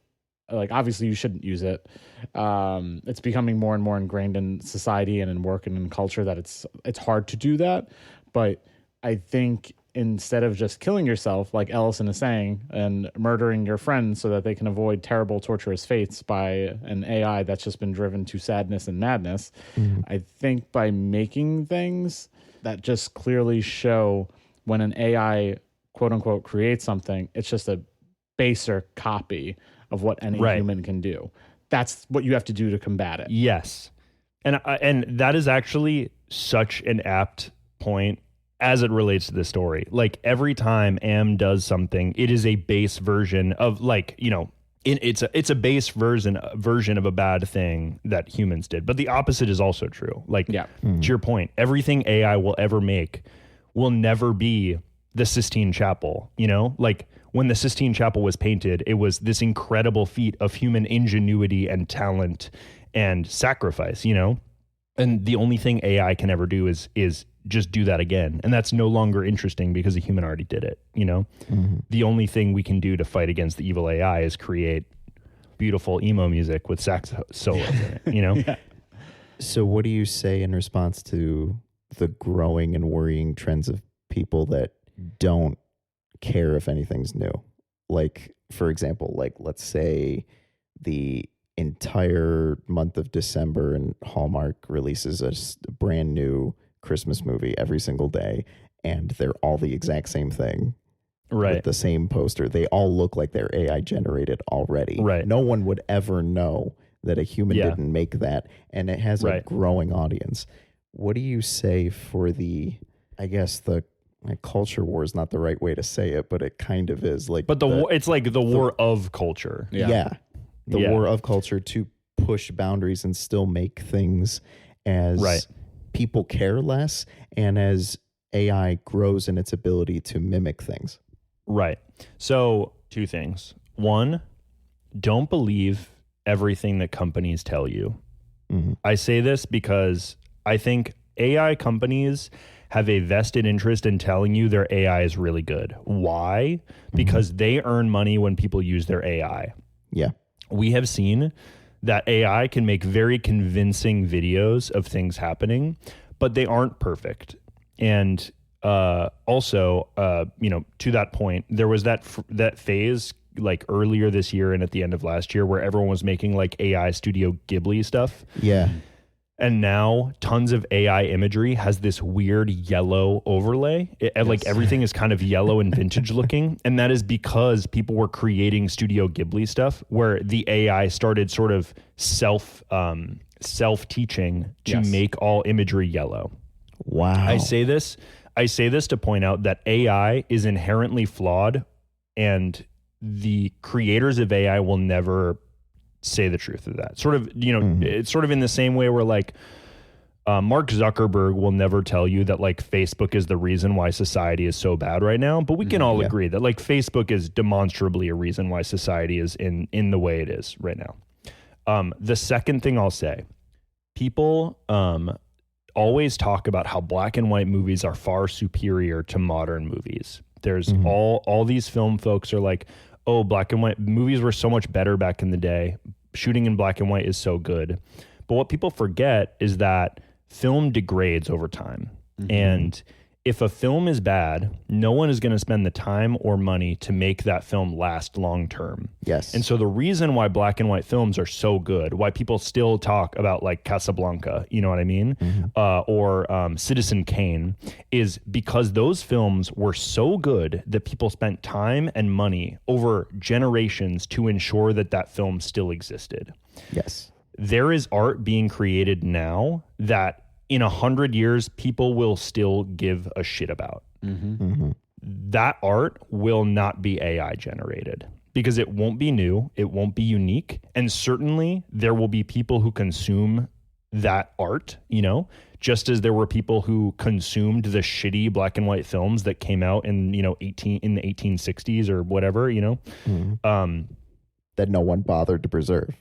like, obviously you shouldn't use it. It's becoming more and more ingrained in society and in work and in culture that it's hard to do that. But I think instead of just killing yourself, like Ellison is saying, and murdering your friends so that they can avoid terrible, torturous fates by an AI that's just been driven to sadness and madness, I think by making things that just clearly show when an AI, quote unquote, creates something, it's just a baser copy of what any human can do. That's what you have to do to combat it. Yes. And that is actually such an apt point as it relates to the story. Like, every time Am does something, it is a base version of, like, you know, it's a base version of a bad thing that humans did. But the opposite is also true. Like, to your point, everything AI will ever make will never be the Sistine Chapel, you know? Like, when the Sistine Chapel was painted, it was this incredible feat of human ingenuity and talent and sacrifice, you know? And the only thing AI can ever do is just do that again. And that's no longer interesting because a human already did it, you know? The only thing we can do to fight against the evil AI is create beautiful emo music with sax solos in it, you know? So what do you say in response to the growing and worrying trends of people that don't care if anything's new? Like, for example, like, let's say the entire month of December, and Hallmark releases a brand new Christmas movie every single day, and they're all the exact same thing. Right. With the same poster. They all look like they're AI generated already. Right. No one would ever know that a human didn't make that, and it has a growing audience. What do you say for the, I guess the culture war is not the right way to say it, but it kind of is, like, but it's like the war of culture. The war of culture to push boundaries and still make things as people care less, and as AI grows in its ability to mimic things. Right. So 2 things. 1, don't believe everything that companies tell you. Mm-hmm. I say this because I think AI companies have a vested interest in telling you their AI is really good. Why? Because they earn money when people use their AI. Yeah. We have seen that AI can make very convincing videos of things happening, but they aren't perfect. And also, to that point, there was that phase like earlier this year and at the end of last year where everyone was making like AI Studio Ghibli stuff. Yeah. And now tons of AI imagery has this weird yellow overlay. Like everything is kind of yellow and vintage looking. And that is because people were creating Studio Ghibli stuff where the AI started sort of self-teaching to make all imagery yellow. Wow. I say this to point out that AI is inherently flawed, and the creators of AI will never say the truth of that. Sort of, it's sort of in the same way where like Mark Zuckerberg will never tell you that like Facebook is the reason why society is so bad right now, but we can all agree that like Facebook is demonstrably a reason why society is in the way it is right now. The second thing I'll say, people always talk about how black and white movies are far superior to modern movies. There's all these film folks are like, oh, black and white movies were so much better back in the day. Shooting in black and white is so good. But what people forget is that film degrades over time. And if a film is bad, no one is going to spend the time or money to make that film last long term. Yes. And so the reason why black and white films are so good, why people still talk about like Casablanca, you know what I mean? Or Citizen Kane, is because those films were so good that people spent time and money over generations to ensure that that film still existed. Yes. There is art being created now that in 100 years, people will still give a shit about. That art will not be AI generated because it won't be new. It won't be unique. And certainly there will be people who consume that art, just as there were people who consumed the shitty black and white films that came out in, in the 1860s or whatever, that no one bothered to preserve.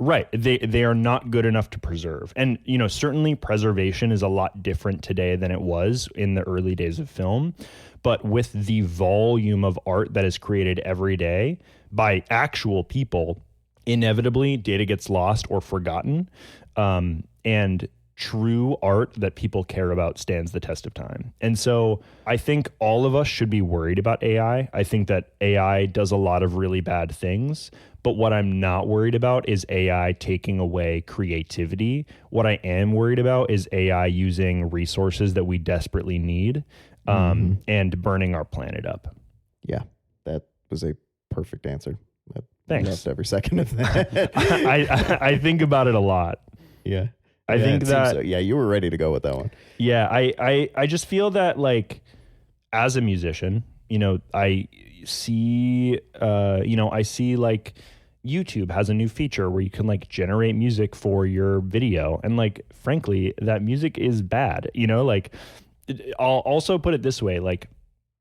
Right. They are not good enough to preserve. And, certainly preservation is a lot different today than it was in the early days of film. But with the volume of art that is created every day by actual people, inevitably data gets lost or forgotten. And true art that people care about stands the test of time. And so I think all of us should be worried about AI. I think that AI does a lot of really bad things. But what I'm not worried about is AI taking away creativity. What I am worried about is AI using resources that we desperately need and burning our planet up. Yeah, that was a perfect answer. Thanks. I loved every second of that. I think about it a lot. Yeah. I think that... So. Yeah, you were ready to go with that one. Yeah, I just feel that like as a musician, I see like YouTube has a new feature where you can like generate music for your video. And like, frankly, that music is bad, like I'll also put it this way. Like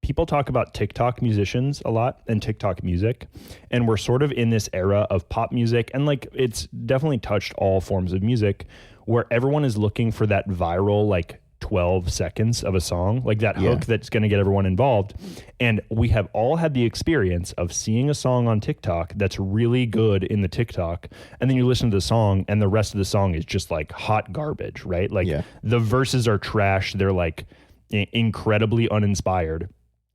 people talk about TikTok musicians a lot and TikTok music. And we're sort of in this era of pop music. And like, it's definitely touched all forms of music where everyone is looking for that viral, like 12 seconds of a song, like that hook that's going to get everyone involved. And we have all had the experience of seeing a song on TikTok that's really good in the TikTok. And then you listen to the song and the rest of the song is just like hot garbage, right? Like the verses are trash. They're like incredibly uninspired.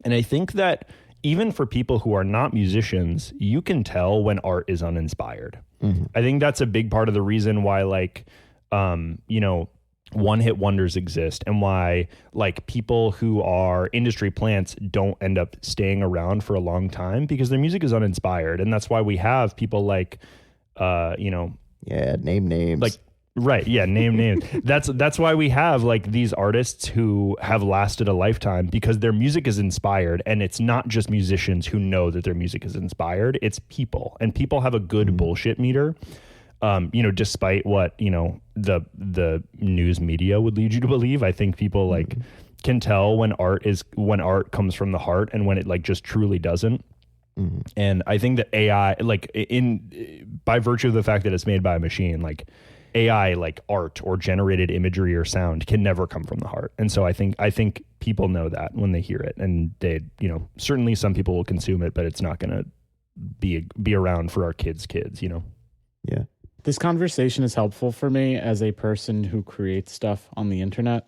And I think that even for people who are not musicians, you can tell when art is uninspired. I think that's a big part of the reason why, like, you know, one hit wonders exist, and why like people who are industry plants don't end up staying around for a long time, because their music is uninspired. And that's why we have people like, you know, name names, like, right. Yeah. Name names. That's why we have like these artists who have lasted a lifetime, because their music is inspired. And it's not just musicians who know that their music is inspired. It's people, and people have a good bullshit meter. You know, despite what, you know, the news media would lead you to believe, I think people like can tell when art comes from the heart and when it like just truly doesn't. And I think that AI, like by virtue of the fact that it's made by a machine, like AI, like art or generated imagery or sound can never come from the heart. And so I think people know that when they hear it, and they, you know, certainly some people will consume it, but it's not going to be around for our kids, you know? Yeah. This conversation is helpful for me as a person who creates stuff on the internet.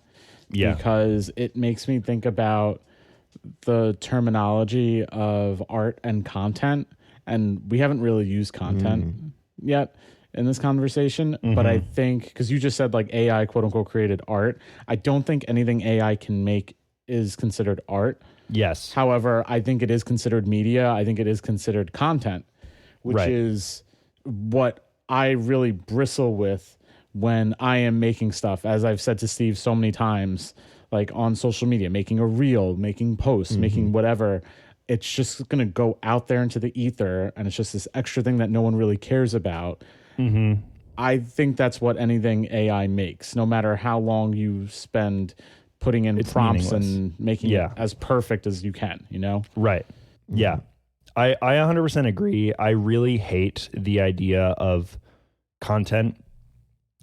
Yeah. Because it makes me think about the terminology of art and content. And we haven't really used content yet in this conversation. But I think, because you just said like AI quote unquote created art, I don't think anything AI can make is considered art. Yes. However, I think it is considered media. I think it is considered content, which is what I really bristle with when I am making stuff, as I've said to Steve so many times, like on social media, making a reel, making posts, making whatever. It's just going to go out there into the ether, and it's just this extra thing that no one really cares about. I think that's what anything AI makes, no matter how long you spend putting in prompts and making it as perfect as you can, you know? Right. Yeah. I 100% agree. I really hate the idea of content.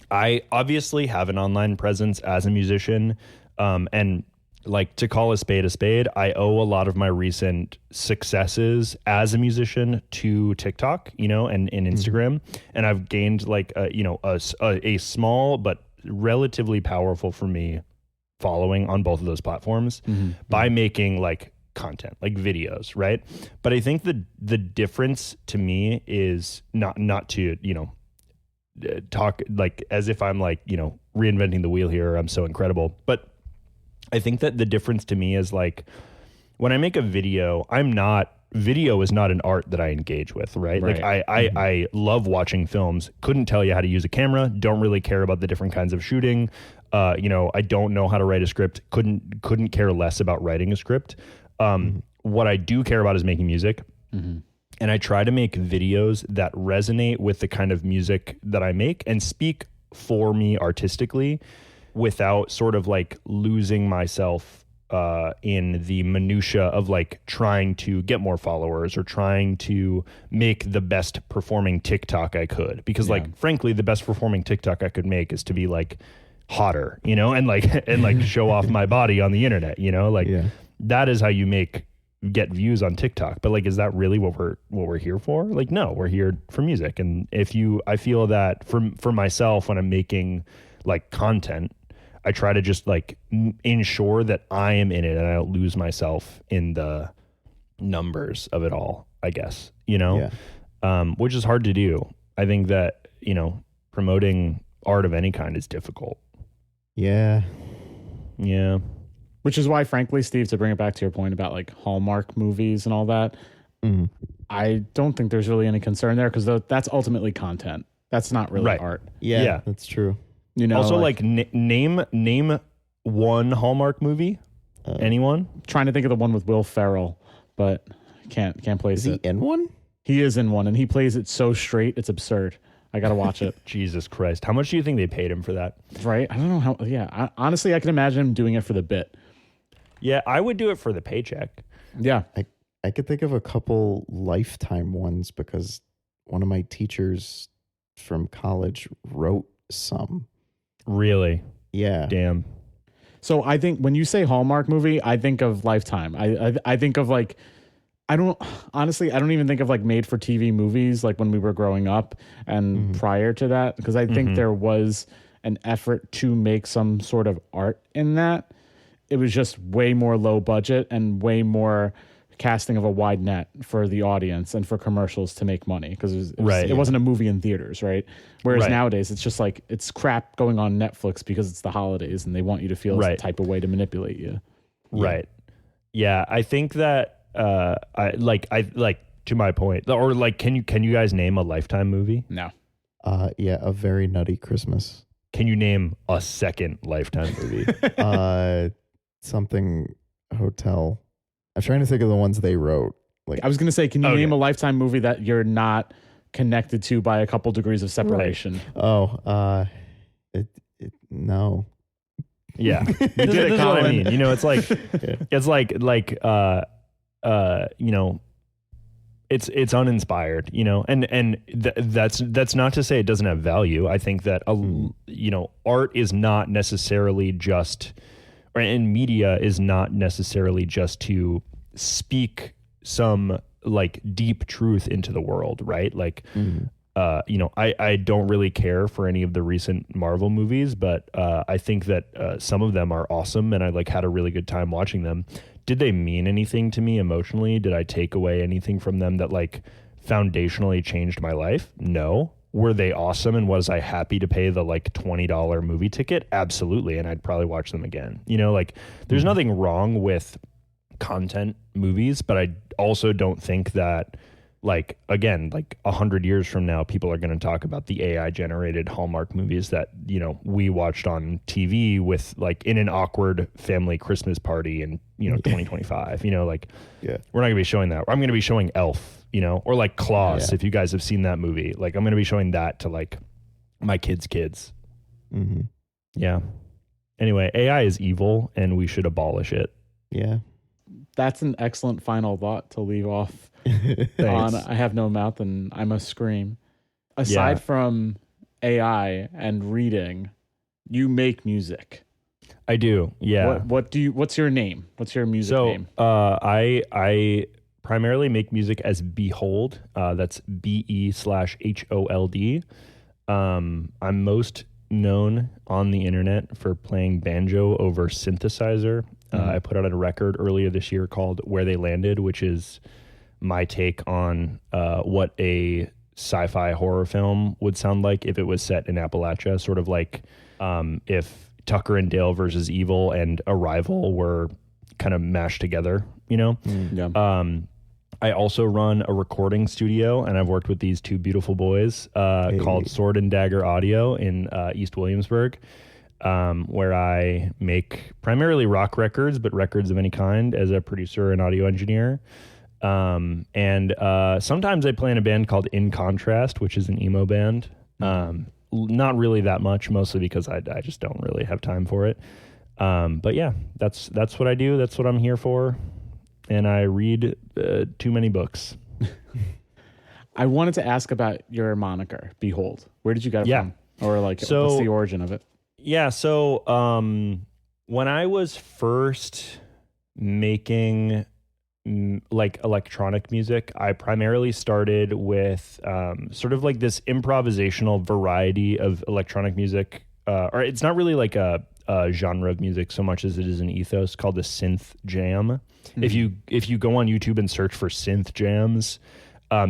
I obviously have an online presence as a musician, and like, to call a spade, I owe a lot of my recent successes as a musician to TikTok, you know, and Instagram. And I've gained like a small but relatively powerful for me following on both of those platforms by making like content, like videos, right? But I think the difference to me is not to, you know, talk like as if I'm like, you know, reinventing the wheel here, I'm so incredible. But I think that the difference to me is like, when I make a video, video is not an art that I engage with, right? Like I love watching films, couldn't tell you how to use a camera, don't really care about the different kinds of shooting. You know, I don't know how to write a script, couldn't care less about writing a script. What I do care about is making music. And I try to make videos that resonate with the kind of music that I make and speak for me artistically, without sort of like losing myself in the minutia of like trying to get more followers or trying to make the best performing TikTok I could. Because like, frankly, the best performing TikTok I could make is to be like hotter, you know, and like show off my body on the internet, you know, like that is how you get views on TikTok. But like, is that really what we're here for? Like, no, we're here for music. And I feel that for myself, when I'm making like content, I try to just like ensure that I am in it and I don't lose myself in the numbers of it all, I guess, you know, which is hard to do. I think that, you know, promoting art of any kind is difficult. Yeah. Which is why, frankly, Steve, to bring it back to your point about like Hallmark movies and all that, I don't think there's really any concern there, because that's ultimately content. That's not really art. Yeah, that's true. You know, also like name one Hallmark movie. Anyone? Trying to think of the one with Will Ferrell, but can't place it. Is he in one? He is in one, and he plays it so straight, it's absurd. I gotta watch it. Jesus Christ! How much do you think they paid him for that? Right? I don't know how. Yeah, honestly, I can imagine him doing it for the bit. Yeah, I would do it for the paycheck. Yeah, I could think of a couple Lifetime ones, because one of my teachers from college wrote some. Really? Yeah. Damn. So I think when you say Hallmark movie, I think of Lifetime. I think of like, I don't even think of like made for TV movies like when we were growing up and prior to that, because I think there was an effort to make some sort of art in that. It was just way more low budget and way more casting of a wide net for the audience and for commercials to make money, because Right. it wasn't a movie in theaters, right? Whereas Right. nowadays it's just like it's crap going on Netflix because it's the holidays and they want you to feel Right. some type of way to manipulate you. Right. Yeah, I think that I like to my point, or like can you guys name a Lifetime movie? No. Yeah, A Very Nutty Christmas. Can you name a second Lifetime movie? Something hotel. I'm trying to think of the ones they wrote. Like I was gonna say, can you Okay. name a Lifetime movie that you're not connected to by a couple degrees of separation? no. Yeah, You did it, this is what I Collin. mean. You know, it's like Yeah. it's like you know, it's uninspired. You know, and that's not to say it doesn't have value. I think that you know, art is not necessarily just, and media is not necessarily just to speak some like deep truth into the world, right? Like, you know, I don't really care for any of the recent Marvel movies, but I think that some of them are awesome, and I like had a really good time watching them. Did they mean anything to me emotionally? Did I take away anything from them that like foundationally changed my life? No. Were they awesome, and was I happy to pay the like $20 movie ticket? Absolutely, and I'd probably watch them again. You know, like there's nothing wrong with content movies, but I also don't think that like, again, like 100 years from now, people are going to talk about the AI generated Hallmark movies that, you know, we watched on TV with like in an awkward family Christmas party in, you know, 2025, you know, like Yeah. we're not gonna be showing that. I'm going to be showing Elf, you know, or like Klaus. Yeah. If you guys have seen that movie, like I'm going to be showing that to like my kids' kids. Mm-hmm. Yeah. Anyway, AI is evil and we should abolish it. Yeah. That's an excellent final thought to leave off Thanks. on. I have no mouth and I must scream. Aside Yeah. from AI and reading, you make music. I do. Yeah. What's your name? What's your music name? I primarily make music as Behold. That's BE/HOLD. I'm most known on the internet for playing banjo over synthesizer. I put out a record earlier this year called Where They Landed, which is my take on what a sci-fi horror film would sound like if it was set in Appalachia, sort of like if Tucker and Dale versus Evil and Arrival were kind of mashed together, you know? Yeah. I also run a recording studio, and I've worked with these two beautiful boys called Sword and Dagger Audio in East Williamsburg, where I make primarily rock records, but records of any kind as a producer and audio engineer. And sometimes I play in a band called In Contrast, which is an emo band. Not really that much, mostly because I just don't really have time for it. But yeah, that's what I do. That's what I'm here for. And I read too many books. I wanted to ask about your moniker, Behold. Where did you get it from? Or like, what's the origin of it? Yeah. So when I was first making like electronic music, I primarily started with sort of like this improvisational variety of electronic music. Or it's not really like a genre of music so much as it is an ethos called the synth jam. Mm-hmm. If you go on YouTube and search for synth jams,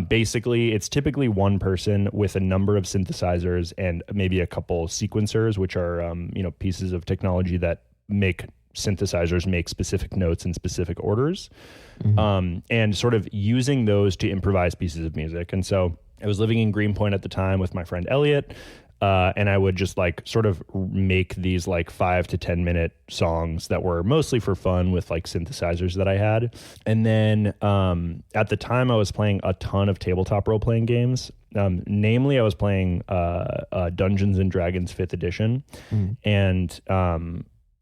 basically it's typically one person with a number of synthesizers and maybe a couple sequencers, which are you know, pieces of technology that make synthesizers make specific notes in specific orders, and sort of using those to improvise pieces of music. And so I was living in Greenpoint at the time with my friend Elliot. And I would just like sort of make these like 5 to 10 minute songs that were mostly for fun with like synthesizers that I had. And then at the time I was playing a ton of tabletop role playing games. Namely, I was playing Dungeons and Dragons 5th edition. And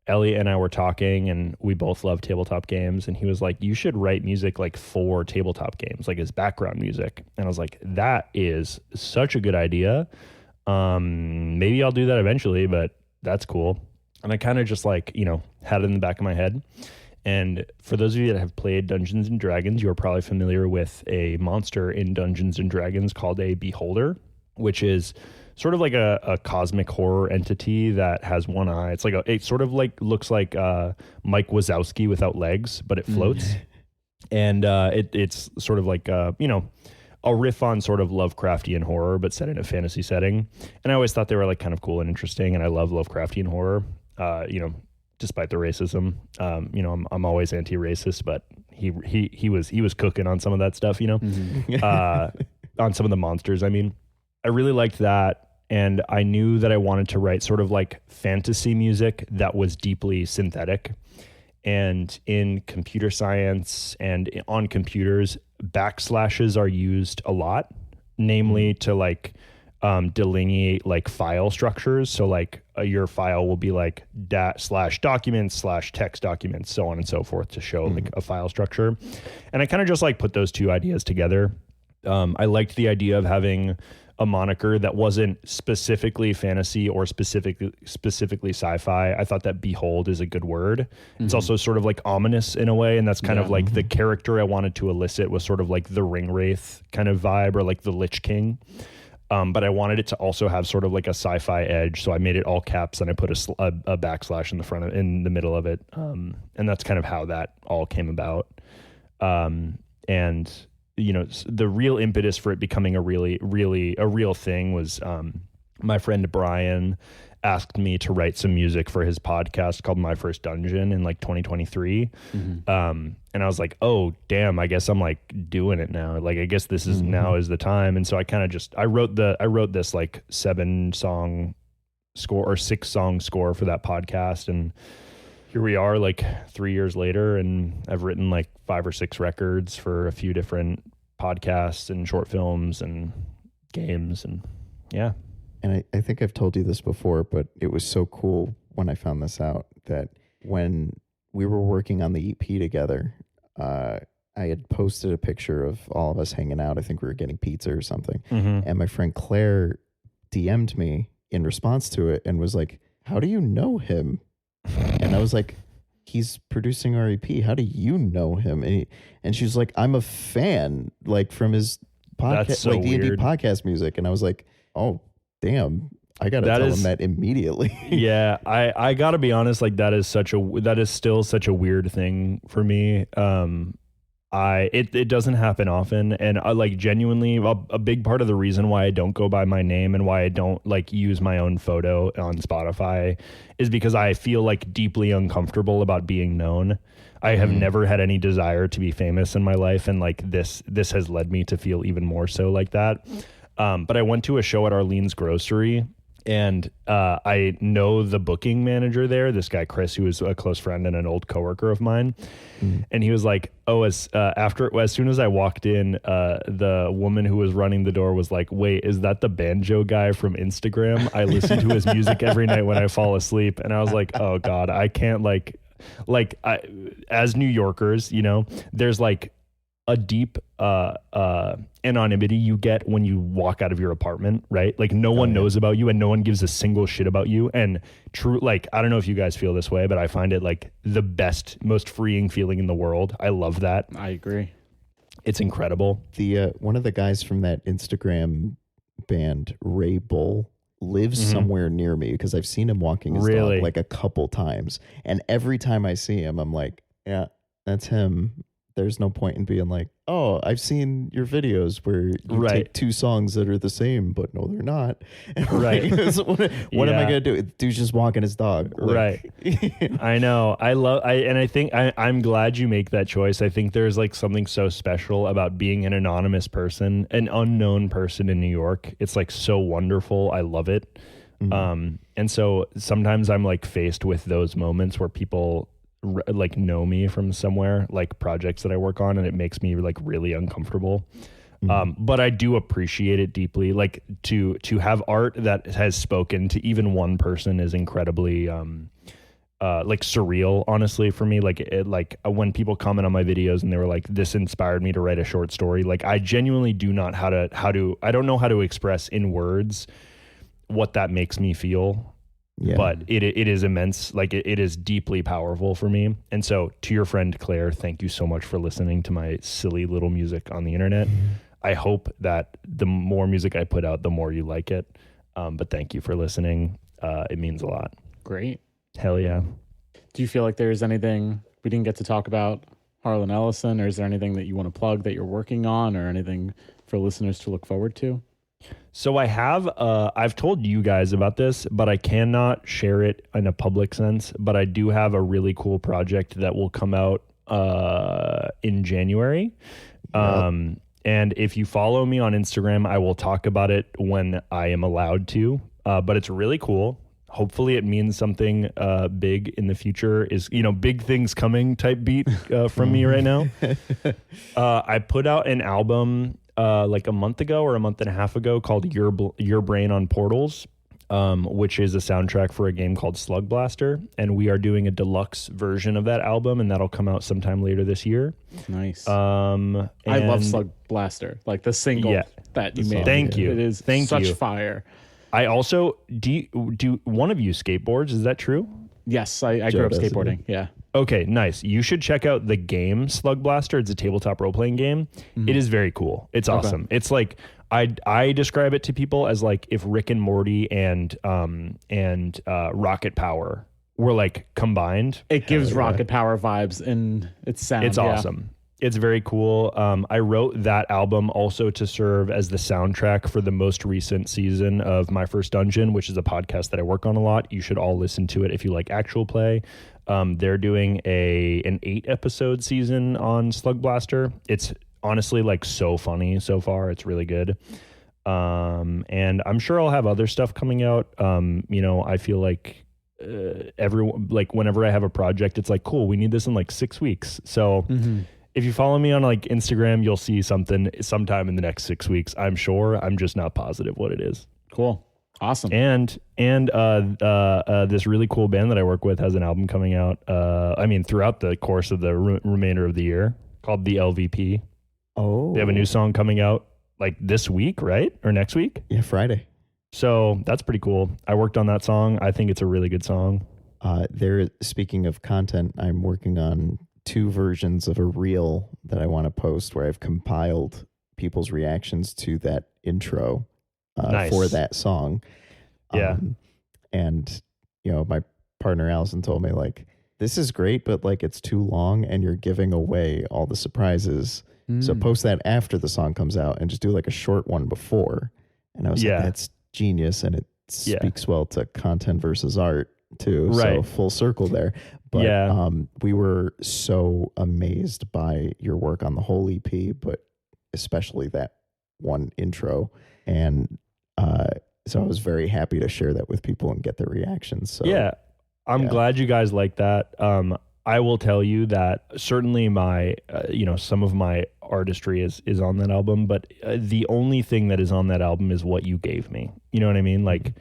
Elliot and I were talking, and we both love tabletop games. And he was like, you should write music like for tabletop games, like as background music. And I was like, that is such a good idea. Maybe I'll do that eventually, but that's cool. And I kind of just like, you know, had it in the back of my head. And for those of you that have played Dungeons and Dragons, you're probably familiar with a monster in Dungeons and Dragons called a Beholder, which is sort of like a cosmic horror entity that has one eye. It sort of like looks like Mike Wazowski without legs, but it floats. And it's sort of like, a riff on sort of Lovecraftian horror, but set in a fantasy setting. And I always thought they were like kind of cool and interesting. And I love Lovecraftian horror, despite the racism. I'm always anti-racist, but he was cooking on some of that stuff, on some of the monsters. I mean, I really liked that. And I knew that I wanted to write sort of like fantasy music that was deeply synthetic. And in computer science and on computers, backslashes are used a lot, namely to like delineate like file structures. So like your file will be like /documents/text documents, so on and so forth, to show like a file structure. And I kind of just like put those two ideas together. I liked the idea of having a moniker that wasn't specifically fantasy or specifically sci-fi. I thought that behold is a good word. It's also sort of like ominous in a way, and that's kind of like the character I wanted to elicit was sort of like the ring wraith kind of vibe, or like the Lich King. But I wanted it to also have sort of like a sci-fi edge, so I made it all caps and I put a backslash in the middle of it, and that's kind of how that all came about. And the real impetus for it becoming a real thing was my friend Brian asked me to write some music for his podcast called My First Dungeon in like 2023. And I was like, oh damn, I guess I'm like doing it now. Like, I guess this is now is the time. And so I kind of I wrote this like 7-song score or 6-song score for that podcast. And here we are like 3 years later, and I've written like 5 or 6 records for a few different podcasts and short films and games. And yeah. And I think I've told you this before, but it was so cool when I found this out, that when we were working on the EP together, I had posted a picture of all of us hanging out. I think we were getting pizza or something. And my friend Claire DM'd me in response to it and was like, how do you know him? And I was like, he's producing our EP. How do you know him? And she was like, I'm a fan, like from his podcast, so like D&D weird. podcast music. And I was like, oh, damn, I got to tell him that immediately. Yeah. I gotta be honest. Like that is still such a weird thing for me. It doesn't happen often, and I like genuinely a big part of the reason why I don't go by my name and why I don't like use my own photo on Spotify is because I feel like deeply uncomfortable about being known. I have never had any desire to be famous in my life, and like this has led me to feel even more so like that. But I went to a show at Arlene's Grocery, and I know the booking manager there, this guy Chris, who is a close friend and an old coworker of mine. And he was like, oh, as soon as I walked in, the woman who was running the door was like, wait, is that the banjo guy from Instagram? I listen to his music every night when I fall asleep. And I was like, oh God, I can't as New Yorkers, there's like a deep anonymity you get when you walk out of your apartment, right? Like no one knows about you and no one gives a single shit about you. And true, like, I don't know if you guys feel this way, but I find it like the best, most freeing feeling in the world. I love that. I agree. It's incredible. The one of the guys from that Instagram band, Ray Bull, lives somewhere near me because I've seen him walking his dog like a couple times. And every time I see him, I'm like, yeah, that's him. There's no point in being like, oh, I've seen your videos where you take 2 songs that are the same, but no, they're not. Right. What am I going to do? Dude's just walking his dog. Right. I know. I think I'm glad you make that choice. I think there's like something so special about being an anonymous person, an unknown person in New York. It's like so wonderful. I love it. And so sometimes I'm like faced with those moments where people like know me from somewhere, like projects that I work on, and it makes me like really uncomfortable. But I do appreciate it deeply. Like to have art that has spoken to even one person is incredibly like surreal, honestly, for me. Like when people comment on my videos and they were like, this inspired me to write a short story, like I genuinely do not I don't know how to express in words what that makes me feel. Yeah. But it is immense. Like it is deeply powerful for me. And so to your friend Claire, thank you so much for listening to my silly little music on the internet. I hope that the more music I put out, the more you like it. But thank you for listening. It means a lot. Great. Hell yeah. Do you feel like there's anything we didn't get to talk about Harlan Ellison, or is there anything that you want to plug that you're working on, or anything for listeners to look forward to? So I have, I've told you guys about this, but I cannot share it in a public sense. But I do have a really cool project that will come out in January. Yep. And if you follow me on Instagram, I will talk about it when I am allowed to. But it's really cool. Hopefully it means something big in the future. Is, big things coming type beat from me right now. I put out an album like a month ago or a month and a half ago called Your Brain on Portals, which is a soundtrack for a game called Slug Blaster. And we are doing a deluxe version of that album, and that'll come out sometime later this year. Nice. I love Slug Blaster, like the single that you made. Thank you. It is such fire. I also, do one of you skateboards? Is that true? Yes, I grew up skateboarding. Yeah. Okay, nice. You should check out the game Slug Blaster. It's a tabletop role-playing game. Mm-hmm. It is very cool. It's awesome. Okay. It's like, I describe it to people as like if Rick and Morty and Rocket Power were like combined. It gives Rocket Power vibes in its sound. It's awesome. It's very cool. I wrote that album also to serve as the soundtrack for the most recent season of My First Dungeon, which is a podcast that I work on a lot. You should all listen to it if you like actual play. They're doing an 8-episode season on Slug Blaster. It's honestly like so funny so far. It's really good. And I'm sure I'll have other stuff coming out. I feel like everyone, like whenever I have a project, it's like, cool, we need this in like 6 weeks. So if you follow me on like Instagram, you'll see something sometime in the next 6 weeks. I'm sure. I'm just not positive what it is. Cool. Awesome. And this really cool band that I work with has an album coming out. Throughout the course of the remainder of the year, called the LVP. Oh, they have a new song coming out like this week, right? Or next week? Yeah, Friday. So that's pretty cool. I worked on that song. I think it's a really good song. Speaking of content, I'm working on 2 versions of a reel that I want to post where I've compiled people's reactions to that intro for that song. Yeah. And, my partner Allison told me, like, this is great, but like it's too long and you're giving away all the surprises. So post that after the song comes out and just do like a short one before. And I was like, that's genius. And it speaks well to content versus art too. Right. So full circle there. But we were so amazed by your work on the whole EP, but especially that one intro. And so I was very happy to share that with people and get their reactions. So I'm glad you guys like that. I will tell you that certainly my, some of my artistry is on that album, but the only thing that is on that album is what you gave me. You know what I mean? Like,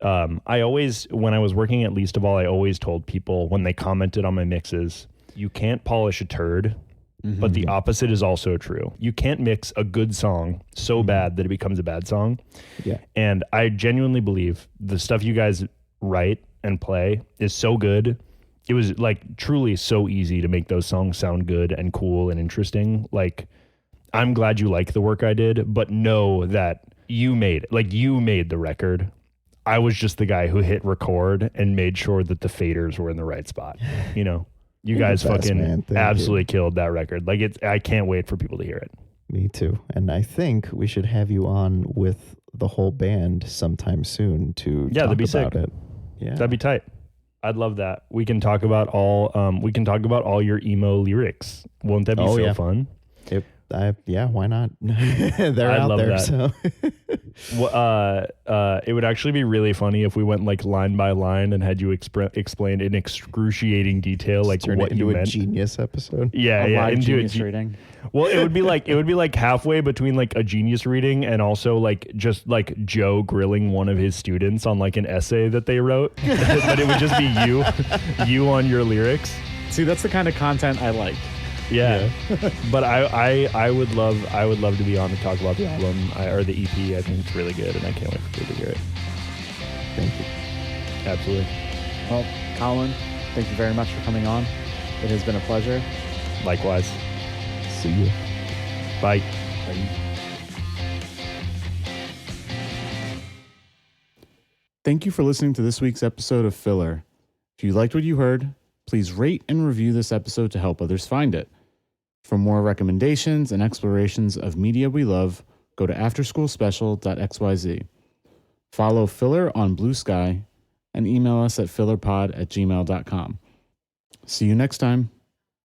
I always, when I was working at Least of All, I always told people when they commented on my mixes, you can't polish a turd, but the opposite is also true. You can't mix a good song so bad that it becomes a bad song. Yeah. And I genuinely believe the stuff you guys write and play is so good. It was like truly so easy to make those songs sound good and cool and interesting. Like, I'm glad you like the work I did, but know that you made the record. I was just the guy who hit record and made sure that the faders were in the right spot. You guys fucking absolutely killed that record. Like, I can't wait for people to hear it. Me too. And I think we should have you on with the whole band sometime soon to talk that'd be about sick. it. Yeah. That'd be tight. I'd love that. We can talk about all your emo lyrics. Won't that be fun? Why not? They're out there. That. So it would actually be really funny if we went like line by line and had you explain in excruciating detail like what you meant. A Genius episode. Yeah, into Genius reading. Well, it would be like halfway between like a Genius reading and also like just like Joe grilling one of his students on like an essay that they wrote, but it would just be you on your lyrics. See, that's the kind of content I like. Yeah. But I would love to be on to talk about the album or the EP. I think it's really good, and I can't wait for people to hear it. Thank you. Absolutely. Well, Collin, thank you very much for coming on. It has been a pleasure. Likewise. See you. Bye. Bye. Thank you for listening to this week's episode of Filler. If you liked what you heard, Please rate and review this episode to help others find it. For more recommendations and explorations of media we love, go to afterschoolspecial.xyz. Follow Filler on Blue Sky and email us at fillerpod@gmail.com. See you next time.